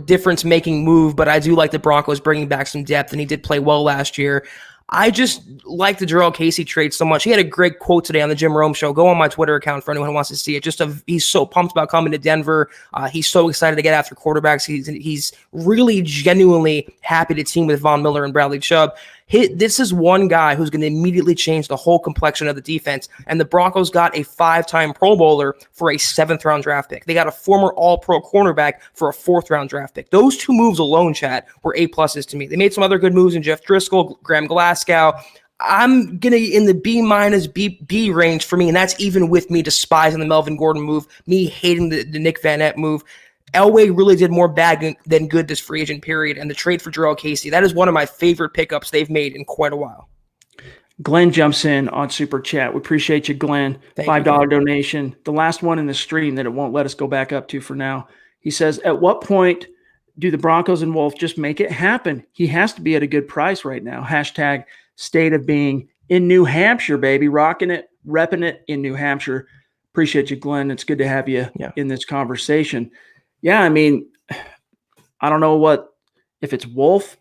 difference making move, but I do like the Broncos bringing back some depth, and he did play well last year. I just like the Jarrell Casey trade so much. He had a great quote today on the Jim Rome show. Go on my Twitter account for anyone who wants to see it. He's so pumped about coming to Denver. He's so excited to get after quarterbacks. He's really genuinely happy to team with Von Miller and Bradley Chubb. This is one guy who's going to immediately change the whole complexion of the defense. And the Broncos got a 5-time Pro Bowler for a 7th-round draft pick. They got a former All-Pro cornerback for a 4th-round draft pick. Those 2 moves alone, Chad, were A-pluses to me. They made some other good moves in Jeff Driscoll, Graham Glasgow. I'm going to in the B- B range for me, and that's even with me despising the Melvin Gordon move, me hating the Nick Van Eck move. Elway really did more bad than good this free agent period, and the trade for Jarrell Casey, that is one of my favorite pickups they've made in quite a while. Glenn jumps in on Super Chat. We appreciate you, Glenn. $5 donation. The last one in the stream that it won't let us go back up to for now. He says, at what point do the Broncos and Wolf just make it happen? He has to be at a good price right now. Hashtag state of being in New Hampshire, baby. Rocking it, repping it in New Hampshire. Appreciate you, Glenn. It's good to have you in this conversation. Yeah, I mean, I don't know if it's Wolf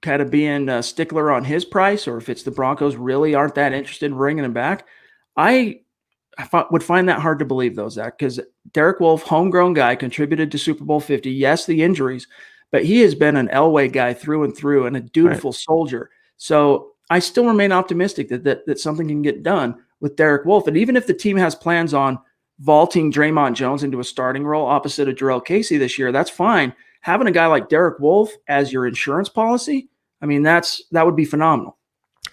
kind of being a stickler on his price or if it's the Broncos really aren't that interested in bringing him back. I would find that hard to believe, though, Zach, because Derek Wolf, homegrown guy, contributed to Super Bowl 50. Yes, the injuries, but he has been an Elway guy through and through and a dutiful soldier. So I still remain optimistic that something can get done with Derek Wolf. And even if the team has plans on vaulting Draymond Jones into a starting role opposite of Jarrell Casey this year, that's fine. Having a guy like Derek Wolf as your insurance policy, I mean, that would be phenomenal.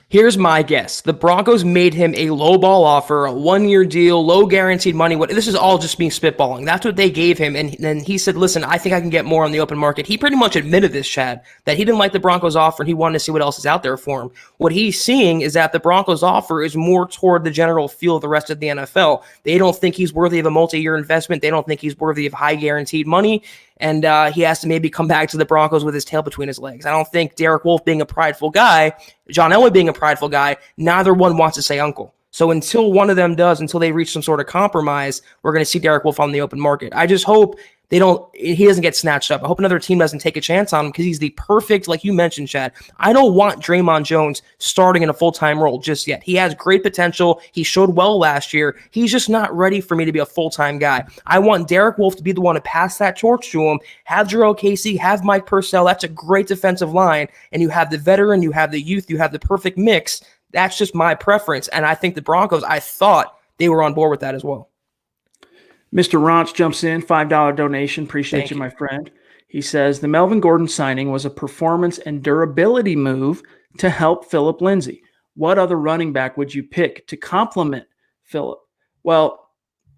Here's my guess. The Broncos made him a low ball offer, a 1-year deal, low guaranteed money. This is all just me spitballing. That's what they gave him. And then he said, listen, I think I can get more on the open market. He pretty much admitted this, Chad, that he didn't like the Broncos offer and he wanted to see what else is out there for him. What he's seeing is that the Broncos offer is more toward the general feel of the rest of the NFL. They don't think he's worthy of a multi-year investment. They don't think he's worthy of high guaranteed money. And he has to maybe come back to the Broncos with his tail between his legs. I don't think Derek Wolf being a prideful guy, John Elway being a prideful guy, neither one wants to say uncle. So until one of them does, until they reach some sort of compromise, we're going to see Derek Wolf on the open market. I just hope he doesn't get snatched up. I hope another team doesn't take a chance on him because he's the perfect, like you mentioned, Chad. I don't want Draymond Jones starting in a full-time role just yet. He has great potential. He showed well last year. He's just not ready for me to be a full-time guy. I want Derek Wolf to be the one to pass that torch to him. Have Jarrell Casey, have Mike Purcell. That's a great defensive line. And you have the veteran, you have the youth, you have the perfect mix. That's just my preference. And I think the Broncos, I thought they were on board with that as well. Mr. Ranch jumps in, $5 donation. Appreciate you, my friend. He says, the Melvin Gordon signing was a performance and durability move to help Phillip Lindsay. What other running back would you pick to complement Phillip? Well,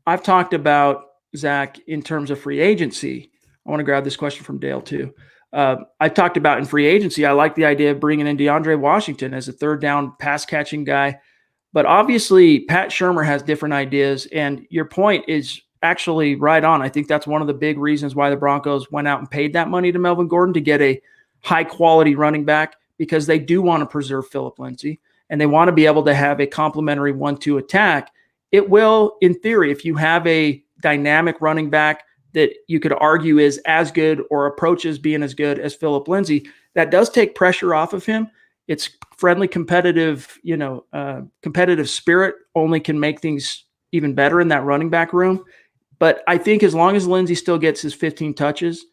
I've talked about, Zach, in terms of free agency. I want to grab this question from Dale, too. I talked about in free agency, I like the idea of bringing in DeAndre Washington as a third down pass catching guy. But obviously, Pat Shurmur has different ideas. And your point is actually right on. I think that's one of the big reasons why the Broncos went out and paid that money to Melvin Gordon to get a high-quality running back, because they do want to preserve Phillip Lindsay, and they want to be able to have a complementary 1-2 attack. It will, in theory, if you have a dynamic running back that you could argue is as good or approaches being as good as Phillip Lindsay, that does take pressure off of him. It's friendly, competitive, competitive spirit only can make things even better in that running back room. But I think as long as Lindsay still gets his 15 touches,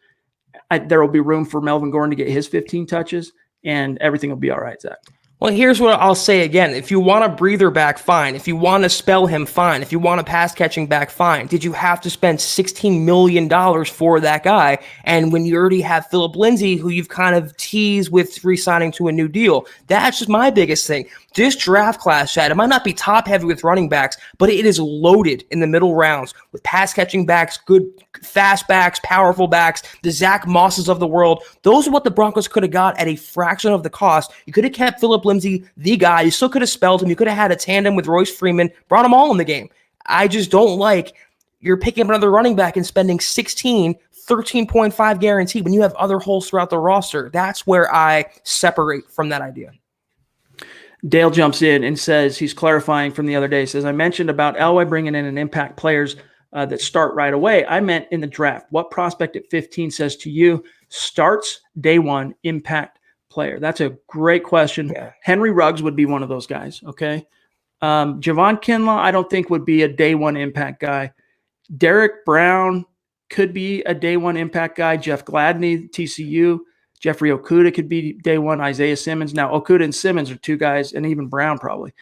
there will be room for Melvin Gordon to get his 15 touches, and everything will be all right, Zach. Well, here's what I'll say again. If you want a breather back, fine. If you want to spell him, fine. If you want a pass catching back, fine. Did you have to spend $16 million for that guy? And when you already have Phillip Lindsay, who you've kind of teased with re-signing to a new deal, that's just my biggest thing. This draft class, Chad, it might not be top heavy with running backs, but it is loaded in the middle rounds with pass catching backs, good fast backs, powerful backs, the Zach Mosses of the world. Those are what the Broncos could have got at a fraction of the cost. You could have kept Phillip Lindsay, the guy. You still could have spelled him. You could have had a tandem with Royce Freeman, brought them all in the game. I just don't like you're picking up another running back and spending 13.5 guaranteed when you have other holes throughout the roster. That's where I separate from that idea. Dale jumps in and says, he's clarifying from the other day, says, I mentioned about Elway bringing in an impact players that start right away. I meant in the draft. What prospect at 15 says to you, starts day one, impact player? That's a great question. Yeah. Henry Ruggs would be one of those guys, okay? Javon Kinlaw, I don't think would be a day one impact guy. Derek Brown could be a day one impact guy. Jeff Gladney, TCU. Jeffrey Okudah could be day one. Isaiah Simmons. Now, Okudah and Simmons are two guys, and even Brown probably,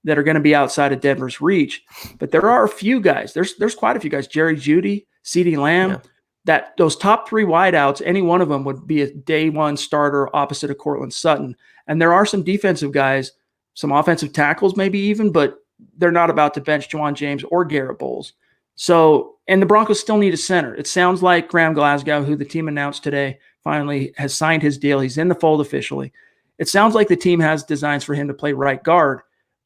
that are going to be outside of Denver's reach. But there are a few guys. There's quite a few guys. Jerry Jeudy, CeeDee Lamb. That those top three wideouts, any one of them would be a day one starter opposite of Cortland Sutton. And there are some defensive guys, some offensive tackles maybe even, but they're not about to bench Juwan James or Garrett Bowles. So, and the Broncos still need a center. It sounds like Graham Glasgow, who the team announced today, finally has signed his deal. He's in the fold officially. It sounds like the team has designs for him to play right guard.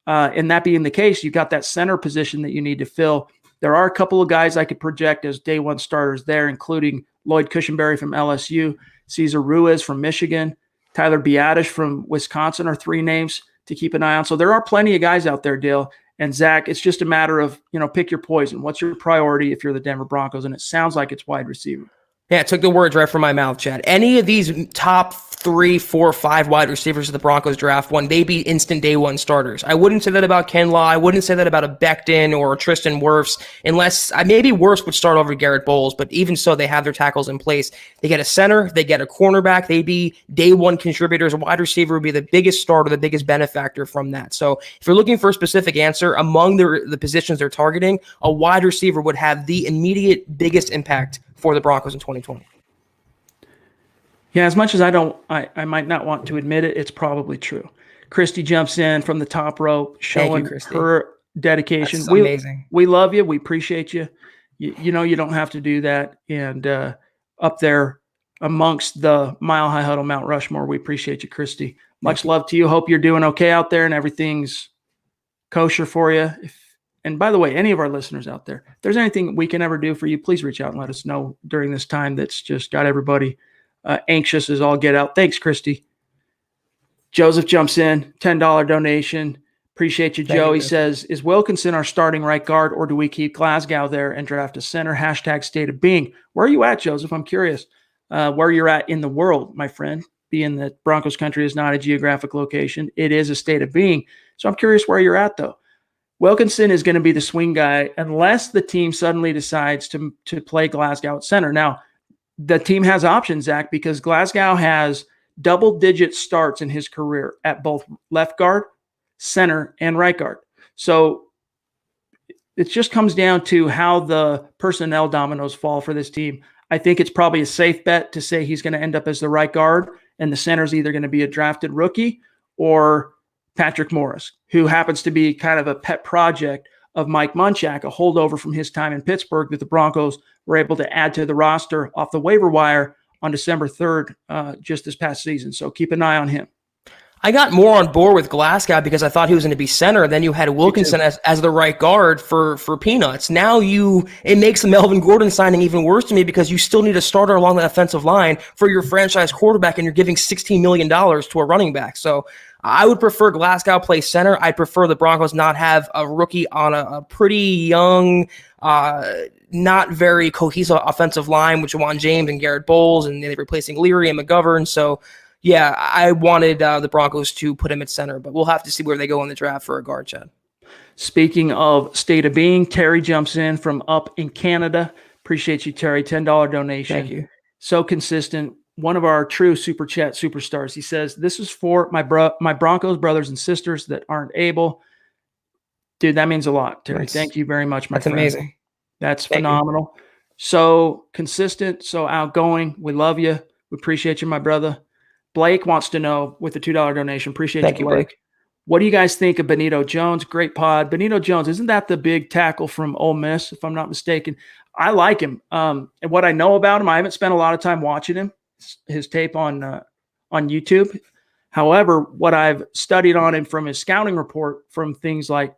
And that being the case, you've got that center position that you need to fill. There are a couple of guys I could project as day one starters there, including Lloyd Cushenberry from LSU, Cesar Ruiz from Michigan, Tyler Biadasz from Wisconsin are three names to keep an eye on. So there are plenty of guys out there, Dale. And Zach, it's just a matter of, pick your poison. What's your priority if you're the Denver Broncos? And it sounds like it's wide receiver. Yeah, it took the words right from my mouth, Chad. Any of these top 3, 4, 5 wide receivers of the Broncos draft one, they be instant day one starters. I wouldn't say that about Ken Law. I wouldn't say that about a Becton or a Tristan Wirfs, unless maybe Wirfs would start over Garrett Bowles, but even so, they have their tackles in place. They get a center, they get a cornerback, they'd be day one contributors. A wide receiver would be the biggest starter, the biggest benefactor from that. So if you're looking for a specific answer, among the positions they're targeting, a wide receiver would have the immediate biggest impact for the Broncos in 2020. Yeah, as much as I might not want to admit it, it's probably true. Christy jumps in from the top rope, showing her dedication. That's amazing. We love you. We appreciate you. You don't have to do that. And up there amongst the Mile High Huddle Mount Rushmore, we appreciate you, Christy. Much love to you. Hope you're doing okay out there and everything's kosher for you. And by the way, any of our listeners out there, if there's anything we can ever do for you, please reach out and let us know during this time that's just got everybody anxious as all get out. Thanks, Christy. Joseph jumps in, $10 donation. Appreciate you, Joe. He says, is Wilkinson our starting right guard, or do we keep Glasgow there and draft a center? # state of being. Where are you at, Joseph? I'm curious where you're at in the world, my friend, being that Broncos country is not a geographic location. It is a state of being. So I'm curious where you're at, though. Wilkinson is going to be the swing guy unless the team suddenly decides to play Glasgow at center. Now, the team has options, Zach, because Glasgow has double-digit starts in his career at both left guard, center, and right guard. So it just comes down to how the personnel dominoes fall for this team. I think it's probably a safe bet to say he's going to end up as the right guard, and the center is either going to be a drafted rookie or Patrick Morris, who happens to be kind of a pet project of Mike Munchak, a holdover from his time in Pittsburgh that the Broncos were able to add to the roster off the waiver wire on December 3rd, just this past season. So keep an eye on him. I got more on board with Glasgow because I thought he was going to be center. Then you had Wilkinson as the right guard for peanuts. Now it makes the Melvin Gordon signing even worse to me because you still need a starter along the offensive line for your franchise quarterback, and you're giving $16 million to a running back. So I would prefer Glasgow play center. I'd prefer the Broncos not have a rookie on a pretty young, not very cohesive offensive line with Juwan James and Garrett Bowles, and they're replacing Leary and McGovern. So yeah, I wanted the Broncos to put him at center, but we'll have to see where they go in the draft for a guard, Chad. Speaking of state of being, Terry jumps in from up in Canada. Appreciate you, Terry. $10 donation. Thank you. So consistent. One of our true Super Chat superstars. He says, this is for my Broncos brothers and sisters that aren't able. Dude, that means a lot, Terry. Thank you very much, my friend. That's amazing. That's phenomenal. So consistent, so outgoing. We love you. We appreciate you, my brother. Blake wants to know with the $2 donation. Appreciate you, Blake. What do you guys think of Benito Jones? Great pod. Benito Jones, isn't that the big tackle from Ole Miss, if I'm not mistaken? I like him. And what I know about him, I haven't spent a lot of time watching him, his tape on YouTube. However, what I've studied on him from his scouting report, from things like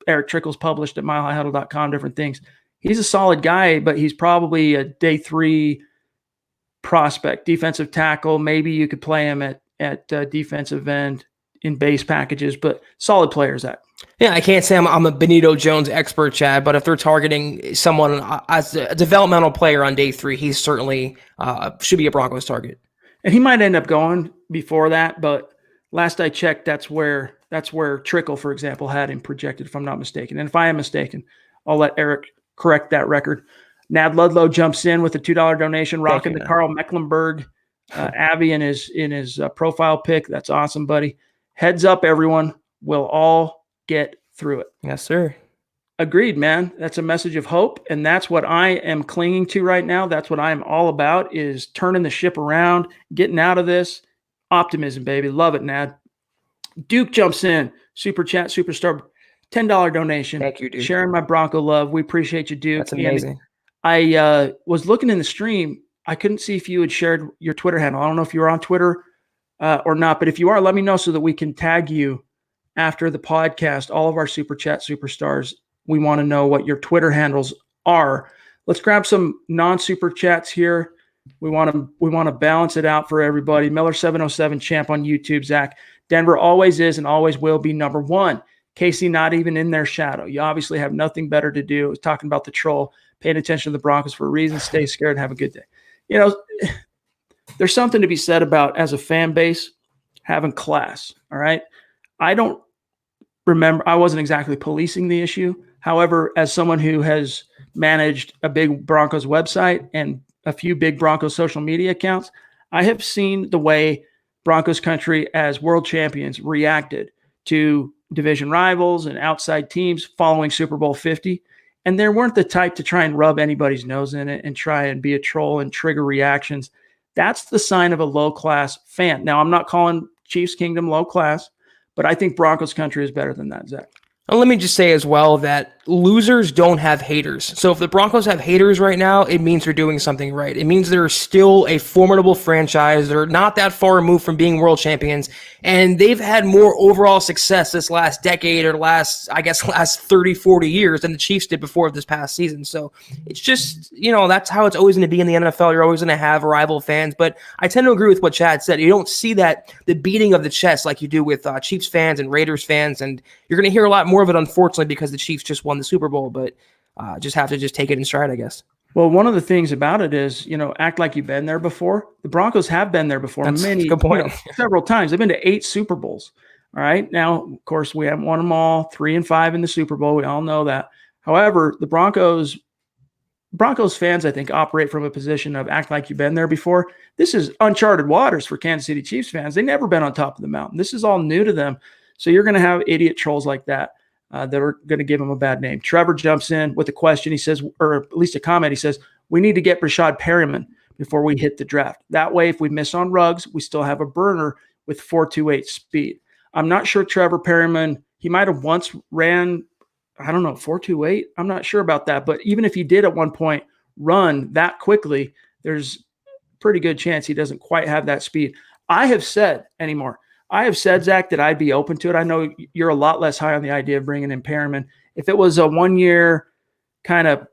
Eric Trickle's published at milehighhuddle.com, different things, he's a solid guy, but he's probably a day 3 prospect, defensive tackle. Maybe you could play him at defensive end in base packages, but solid player, Zach. Yeah, I can't say I'm a Benito Jones expert, Chad, but if they're targeting someone as a developmental player on day 3, he certainly should be a Broncos target. And he might end up going before that, but last I checked, that's where Trickle, for example, had him projected, if I'm not mistaken. And if I am mistaken, I'll let Eric correct that record. Nad Ludlow jumps in with a $2 donation, rocking the Carl Mecklenburg Avi in his profile pic. That's awesome, buddy. Heads up, everyone. We'll all get through it. Yes, sir. Agreed, man. That's a message of hope, and that's what I am clinging to right now. That's what I am all about, is turning the ship around, getting out of this. Optimism, baby. Love it, Nad. Duke jumps in. Super chat, superstar, $10 donation. Thank you, Duke. Sharing my Bronco love. We appreciate you, Duke. That's amazing. And I was looking in the stream. I couldn't see if you had shared your Twitter handle. I don't know if you were on Twitter or not, but if you are, let me know so that we can tag you after the podcast. All of our super chat superstars, we want to know what your Twitter handles are. Let's grab some non-super chats here. We want to balance it out for everybody. Miller 707 champ on YouTube. Zach, Denver always is and always will be number one. Casey, not even in their shadow. You obviously have nothing better to do. I was talking about the troll, paying attention to the Broncos for a reason. Stay scared and have a good day. You know, there's something to be said about, as a fan base, having class. All right. I don't remember. I wasn't exactly policing the issue. However, as someone who has managed a big Broncos website and a few big Broncos social media accounts, I have seen the way Broncos country as world champions reacted to division rivals and outside teams following Super Bowl 50. And they weren't the type to try and rub anybody's nose in it and try and be a troll and trigger reactions. That's the sign of a low-class fan. Now, I'm not calling Chiefs Kingdom low class, but I think Broncos country is better than that, Zach. And let me just say as well that losers don't have haters. So if the Broncos have haters right now, it means they're doing something right. It means they're still a formidable franchise. They're not that far removed from being world champions. And they've had more overall success this last decade or last 30, 40 years than the Chiefs did before this past season. So it's just, that's how it's always going to be in the NFL. You're always going to have rival fans. But I tend to agree with what Chad said. You don't see the beating of the chest like you do with Chiefs fans and Raiders fans. And you're going to hear a lot more of it, unfortunately, because the Chiefs just won the Super Bowl, but just have to take it in stride, I guess. Well, one of the things about it is, act like you've been there before. The Broncos have been there before. That's a good point. Several times. They've been to 8 Super Bowls. All right. Now, of course, we haven't won them all. 3 and 5 in the Super Bowl. We all know that. However, the Broncos fans, I think, operate from a position of act like you've been there before. This is uncharted waters for Kansas City Chiefs fans. They've never been on top of the mountain. This is all new to them. So you're going to have idiot trolls like that. That are going to give him a bad name. Trevor jumps in with a question. He says, or at least a comment. He says, we need to get Rashad Perriman before we hit the draft. That way, if we miss on Ruggs, we still have a burner with 4.28 speed. I'm not sure Trevor Perriman, he might have once ran, 4.28. I'm not sure about that. But even if he did at one point run that quickly, there's a pretty good chance he doesn't quite have that speed. I have said, Zach, that I'd be open to it. I know you're a lot less high on the idea of bringing in Perriman. If it was a 1-year kind of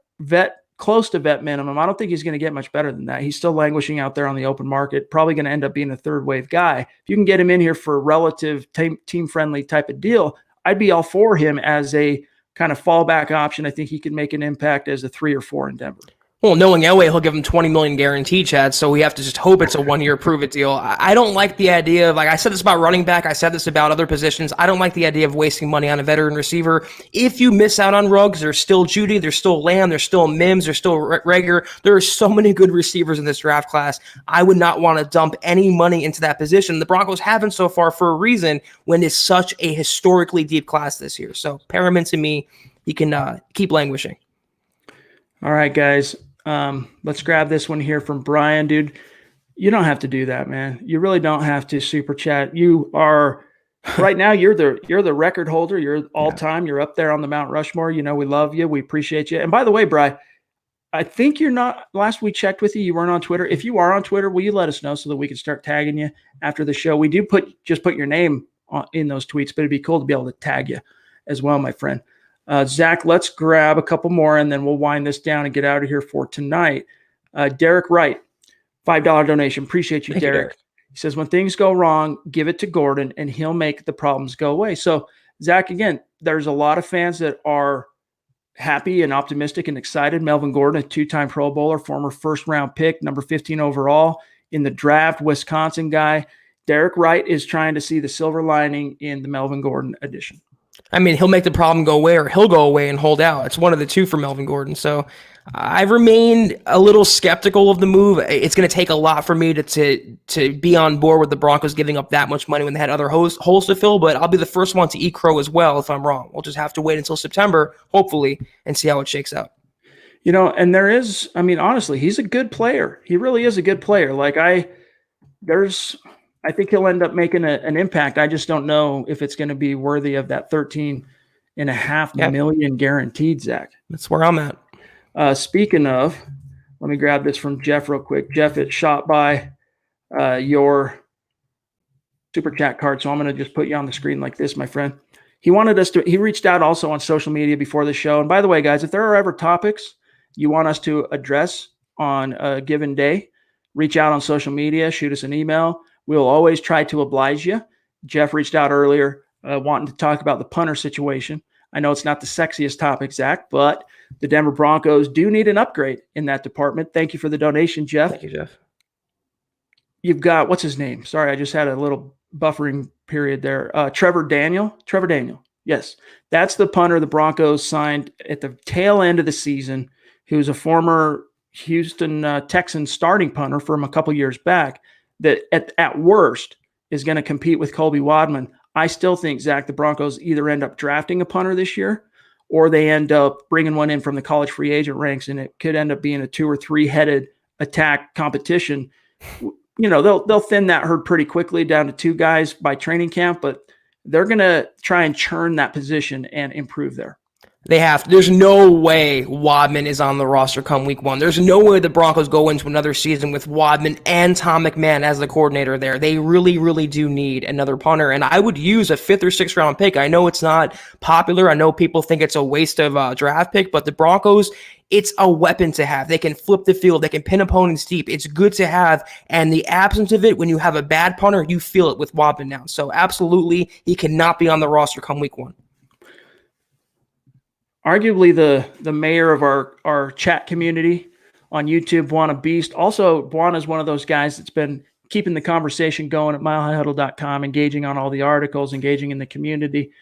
close to vet minimum, I don't think he's going to get much better than that. He's still languishing out there on the open market, probably going to end up being a third-wave guy. If you can get him in here for a relative team-friendly type of deal, I'd be all for him as a kind of fallback option. I think he could make an impact as a 3 or 4 in Denver. Well, knowing Elway, he'll give him $20 million guarantee, Chad, so we have to just hope it's a 1-year prove-it deal. I don't like the idea of, I said this about running back, I said this about other positions, I don't like the idea of wasting money on a veteran receiver. If you miss out on Ruggs, there's still Judy, there's still Lamb, there's still Mims, there's still Reagor. There are so many good receivers in this draft class. I would not want to dump any money into that position. The Broncos haven't so far for a reason when it's such a historically deep class this year. So Perriman, to me, he can keep languishing. All right, guys. Let's grab this one here from Brian, dude. You don't have to do that, man. You really don't have to super chat. You are right now. You're the record holder. You're all time. You're up there on the Mount Rushmore. We love you. We appreciate you. And by the way, Brian, I think you're not. Last we checked with you, you weren't on Twitter. If you are on Twitter, will you let us know so that we can start tagging you after the show? We do put your name in those tweets, but it'd be cool to be able to tag you as well, my friend. Zach, let's grab a couple more, and then we'll wind this down and get out of here for tonight. Derek Wright, $5 donation. Appreciate you, Derek. He says, when things go wrong, give it to Gordon, and he'll make the problems go away. So, Zach, again, there's a lot of fans that are happy and optimistic and excited. Melvin Gordon, a 2-time Pro Bowler, former first-round pick, number 15 overall in the draft, Wisconsin guy. Derek Wright is trying to see the silver lining in the Melvin Gordon edition. I mean, he'll make the problem go away or he'll go away and hold out. It's one of the two for Melvin Gordon. So I remain a little skeptical of the move. It's going to take a lot for me to be on board with the Broncos giving up that much money when they had other holes to fill, but I'll be the first one to eat crow as well if I'm wrong. We'll just have to wait until September, hopefully, and see how it shakes out. And there is, honestly, he's a good player. He really is a good player. I think he'll end up making an impact. I just don't know if it's going to be worthy of that $13.5 million guaranteed, Zach. That's where I'm at. Speaking of, let me grab this from Jeff real quick. Jeff, it's shot by your super chat card, so I'm going to just put you on the screen like this, my friend. He reached out also on social media before the show. And by the way, guys, if there are ever topics you want us to address on a given day, reach out on social media, shoot us an email. We'll always try to oblige you. Jeff reached out earlier wanting to talk about the punter situation. I know it's not the sexiest topic, Zach, but the Denver Broncos do need an upgrade in that department. Thank you for the donation, Jeff. Thank you, Jeff. You've got, what's his name? Sorry, I just had a little buffering period there. Trevor Daniel. Yes, that's the punter the Broncos signed at the tail end of the season, who's a former Houston Texans starting punter from a couple years back that at worst is going to compete with Colby Wadman. I still think, Zach, the Broncos either end up drafting a punter this year or they end up bringing one in from the college free agent ranks, and it could end up being a 2 or 3 headed attack competition. They'll thin that herd pretty quickly down to 2 guys by training camp, but they're going to try and churn that position and improve there. They have to. There's no way Wadman is on the roster come week 1. There's no way the Broncos go into another season with Wadman and Tom McMahon as the coordinator there. They really, really do need another punter, and I would use a 5th or 6th round pick. I know it's not popular. I know people think it's a waste of a draft pick, but the Broncos, it's a weapon to have. They can flip the field. They can pin opponents deep. It's good to have, and the absence of it, when you have a bad punter, you feel it with Wadman now. So absolutely, he cannot be on the roster come week 1. Arguably the mayor of our chat community on YouTube, Buana Beast. Also, Buana is one of those guys that's been keeping the conversation going at milehighhuddle.com, engaging on all the articles, engaging in the community.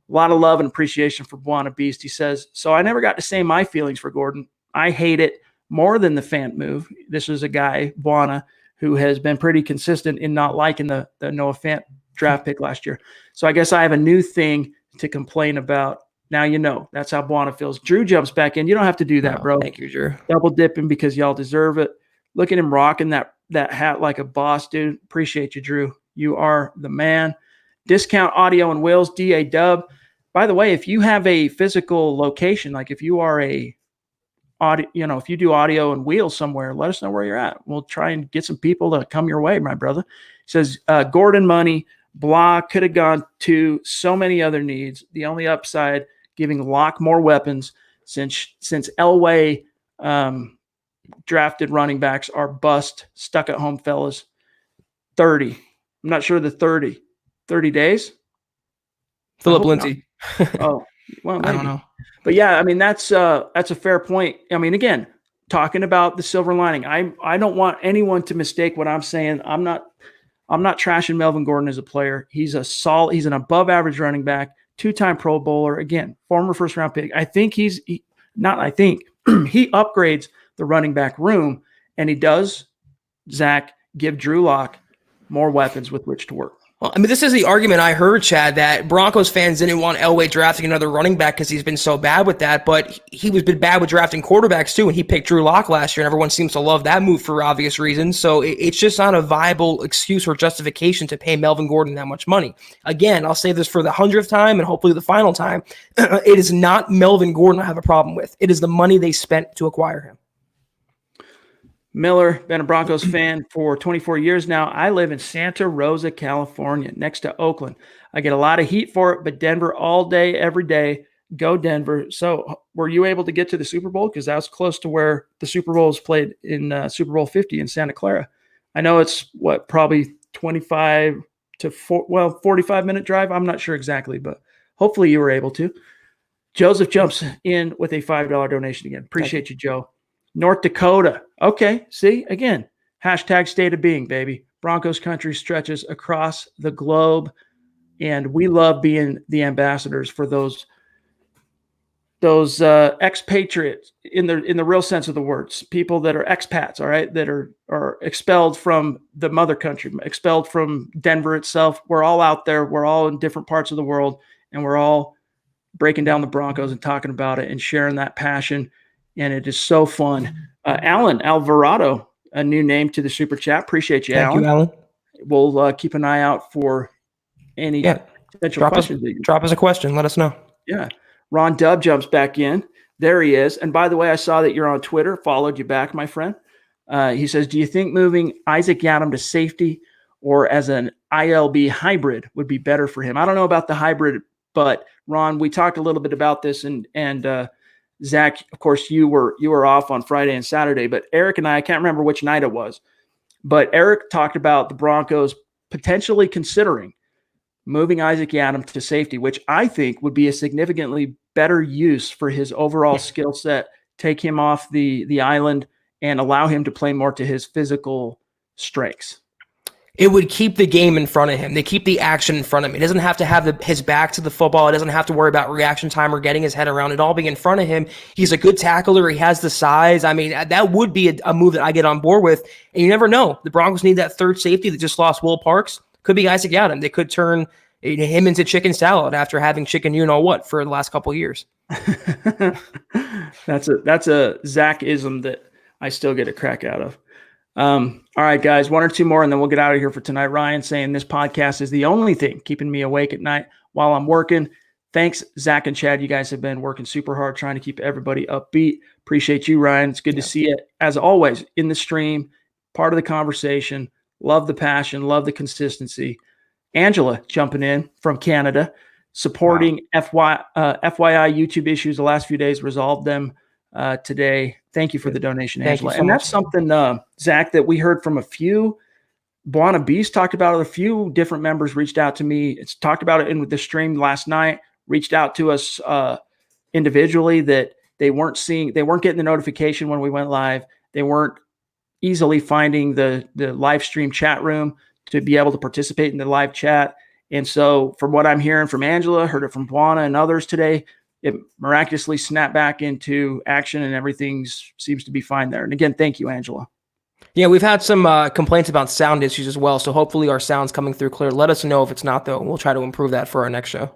A lot of love and appreciation for Buana Beast. He says, so I never got to say my feelings for Gordon. I hate it more than the Fant move. This is a guy, Buana, who has been pretty consistent in not liking the Noah Fant draft pick last year. So I guess I have a new thing to complain about. Now that's how Buana feels. Drew jumps back in. You don't have to do that, bro. Thank you, Drew. Double dipping because y'all deserve it. Look at him rocking that hat like a boss, dude. Appreciate you, Drew. You are the man. Discount Audio and Wheels, DA Dub. By the way, if you have a physical location, like if you are if you do audio and wheels somewhere, let us know where you're at. We'll try and get some people to come your way, my brother. He says, Gordon money, blah, could have gone to so many other needs. The only upside, giving Locke more weapons since Elway drafted running backs are bust, stuck at home fellas. 30. I'm not sure the 30. 30 days? Phillip Lindsay. Oh, well, maybe. I don't know. But yeah, that's a fair point. Again, talking about the silver lining. I don't want anyone to mistake what I'm saying. I'm not trashing Melvin Gordon as a player. He's an above average running back, 2-time Pro Bowler, again, former first round pick. I think he upgrades the running back room, and he does, Zach, give Drew Lock more weapons with which to work. Well, this is the argument I heard, Chad, that Broncos fans didn't want Elway drafting another running back because he's been so bad with that, but he was been bad with drafting quarterbacks too, and he picked Drew Lock last year, and everyone seems to love that move for obvious reasons, so it's just not a viable excuse or justification to pay Melvin Gordon that much money. Again, I'll say this for the 100th time and hopefully the final time, it is not Melvin Gordon I have a problem with. It is the money they spent to acquire him. Miller, been a Broncos fan for 24 years now. I live in Santa Rosa, California, next to Oakland. I get a lot of heat for it, but Denver all day, every day. Go Denver. So were you able to get to the Super Bowl? Because that was close to where the Super Bowl is played in Super Bowl 50 in Santa Clara. I know it's, probably 25 to 45-minute drive. I'm not sure exactly, but hopefully you were able to. Joseph jumps in with a $5 donation again. Appreciate you, Joe. North Dakota. Okay, see, again, hashtag state of being, baby. Broncos country stretches across the globe. And we love being the ambassadors for those expatriates in the real sense of the words, people that are expats, all right, that are expelled from the mother country, expelled from Denver itself. We're all out there. We're all in different parts of the world, and we're all breaking down the Broncos and talking about it and sharing that passion. And it is so fun. Alan Alvarado, a new name to the Super Chat. Appreciate you, Alan. Thank you, Alan. We'll keep an eye out for any potential questions. Drop us a question. Let us know. Yeah. Ron Dubb jumps back in. There he is. And by the way, I saw that you're on Twitter. Followed you back, my friend. He says, do you think moving Isaac Yiadom to safety or as an ILB hybrid would be better for him? I don't know about the hybrid, but Ron, we talked a little bit about this, and Zach, of course, you were off on Friday and Saturday, but Eric and I can't remember which night it was, but Eric talked about the Broncos potentially considering moving Isaac Yiadom to safety, which I think would be a significantly better use for his overall skill set, take him off the island and allow him to play more to his physical strengths. It would keep the game in front of him. They keep the action in front of him. He doesn't have to have his back to the football. He doesn't have to worry about reaction time or getting his head around it. All being in front of him. He's a good tackler. He has the size. I mean, that would be a move that I get on board with. And you never know. The Broncos need that third safety that just lost Will Parks. Could be Isaac Yiadom. They could turn him into chicken salad after having chicken you-know-what for the last couple of years. That's a Zach-ism that I still get a crack out of. All right, guys, one or two more, and then we'll get out of here for tonight. Ryan saying this podcast is the only thing keeping me awake at night while I'm working. Thanks, Zach and Chad. You guys have been working super hard trying to keep everybody upbeat. Appreciate you, Ryan. It's good to see it, as always, in the stream, part of the conversation. Love the passion, love the consistency. Angela jumping in from Canada, supporting FYI YouTube issues the last few days, resolved them today. Thank you for the donation, Angela. And that's something, Zach, that we heard from a few. Buana Beast talked about it. A few different members reached out to me. It's talked about it in the stream last night, reached out to us individually that they weren't getting the notification when we went live. They weren't easily finding the live stream chat room to be able to participate in the live chat. And so from what I'm hearing from Angela, heard it from Buana and others today, it miraculously snapped back into action and everything seems to be fine there. And again, thank you, Angela. Yeah, we've had some complaints about sound issues as well. So hopefully our sound's coming through clear. Let us know if it's not, though. We'll try to improve that for our next show.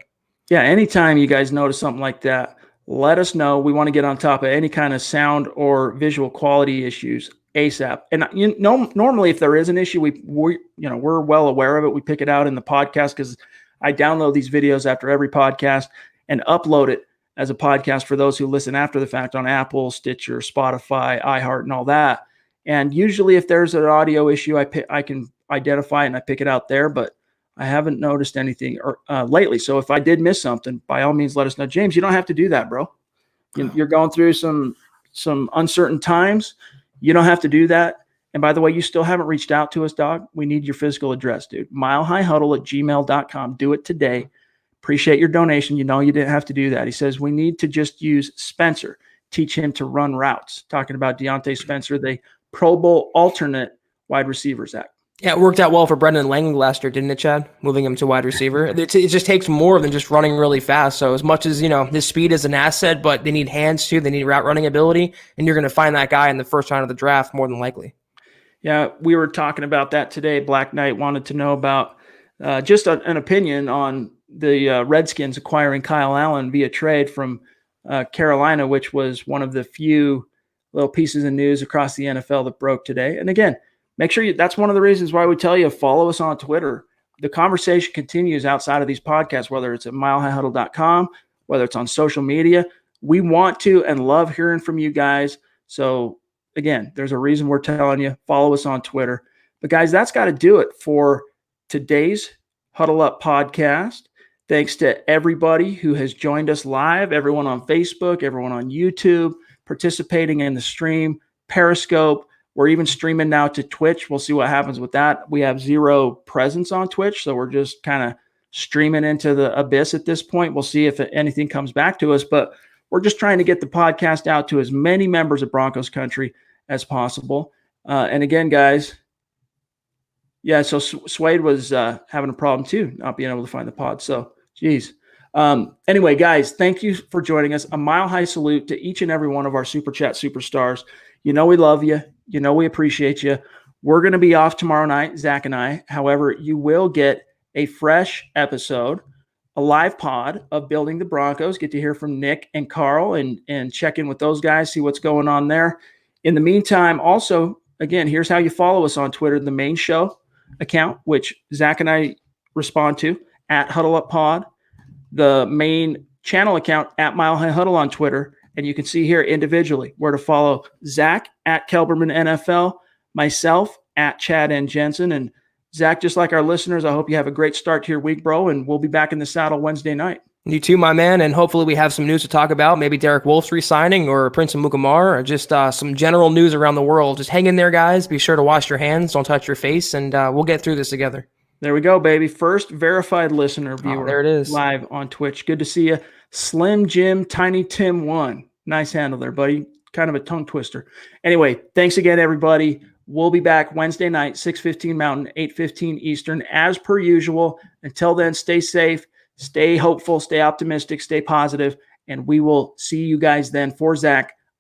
Yeah, anytime you guys notice something like that, let us know. We want to get on top of any kind of sound or visual quality issues ASAP. And normally if there is an issue, we're well aware of it. We pick it out in the podcast because I download these videos after every podcast and upload it as a podcast for those who listen after the fact on Apple, Stitcher, Spotify, iHeart, and all that. And usually if there's an audio issue, I can identify it and I pick it out there, but I haven't noticed anything lately. So if I did miss something, by all means, let us know. James, you don't have to do that, bro. You're going through some uncertain times. You don't have to do that. And by the way, you still haven't reached out to us, dog. We need your physical address, dude. milehighhuddle@gmail.com. Do it today. Appreciate your donation. You didn't have to do that. He says, we need to just use Spencer. Teach him to run routes. Talking about Deontay Spencer, the Pro Bowl alternate wide receiver, Zach. Yeah, it worked out well for Brendan Langley last year, didn't it, Chad? Moving him to wide receiver. It just takes more than just running really fast. So as much as, his speed is an asset, but they need hands too. They need route running ability. And you're going to find that guy in the first round of the draft more than likely. Yeah, we were talking about that today. Black Knight wanted to know about just an opinion on the Redskins acquiring Kyle Allen via trade from Carolina, which was one of the few little pieces of news across the NFL that broke today. And again, make sure that's one of the reasons why we tell you, follow us on Twitter. The conversation continues outside of these podcasts, whether it's at milehighhuddle.com, whether it's on social media. We want to and love hearing from you guys. So again, there's a reason we're telling you, follow us on Twitter. But guys, that's got to do it for today's Huddle Up podcast. Thanks to everybody who has joined us live, everyone on Facebook, everyone on YouTube, participating in the stream, Periscope. We're even streaming now to Twitch. We'll see what happens with that. We have zero presence on Twitch, so we're just kind of streaming into the abyss at this point. We'll see if anything comes back to us, but we're just trying to get the podcast out to as many members of Broncos country as possible. And again, guys, Yeah, so Suede was having a problem too, not being able to find the pod. So, geez. Anyway, guys, thank you for joining us. A mile-high salute to each and every one of our Super Chat superstars. You know we love you. You know we appreciate you. We're going to be off tomorrow night, Zach and I. However, you will get a fresh episode, a live pod of Building the Broncos. Get to hear from Nick and Carl and check in with those guys, see what's going on there. In the meantime, also, again, here's how you follow us on Twitter, the main show account, which Zach and I respond to, at Huddle Up Pod, the main channel account at Mile High Huddle on Twitter. And you can see here individually where to follow Zach at Kelberman NFL, myself at Chad and Jensen. And Zach, just like our listeners, I hope you have a great start to your week, bro. And we'll be back in the saddle Wednesday night. You too, my man. And hopefully we have some news to talk about. Maybe Derek Wolf's re-signing or Prince of Mukamar, or just some general news around the world. Just hang in there, guys. Be sure to wash your hands. Don't touch your face. And we'll get through this together. There we go, baby. First verified listener viewer. There it is. Live on Twitch. Good to see you. Slim Jim Tiny Tim 1. Nice handle there, buddy. Kind of a tongue twister. Anyway, thanks again, everybody. We'll be back Wednesday night, 6:15 Mountain, 8:15 Eastern, as per usual. Until then, stay safe, stay hopeful, stay optimistic, stay positive, and we will see you guys then. For Zach,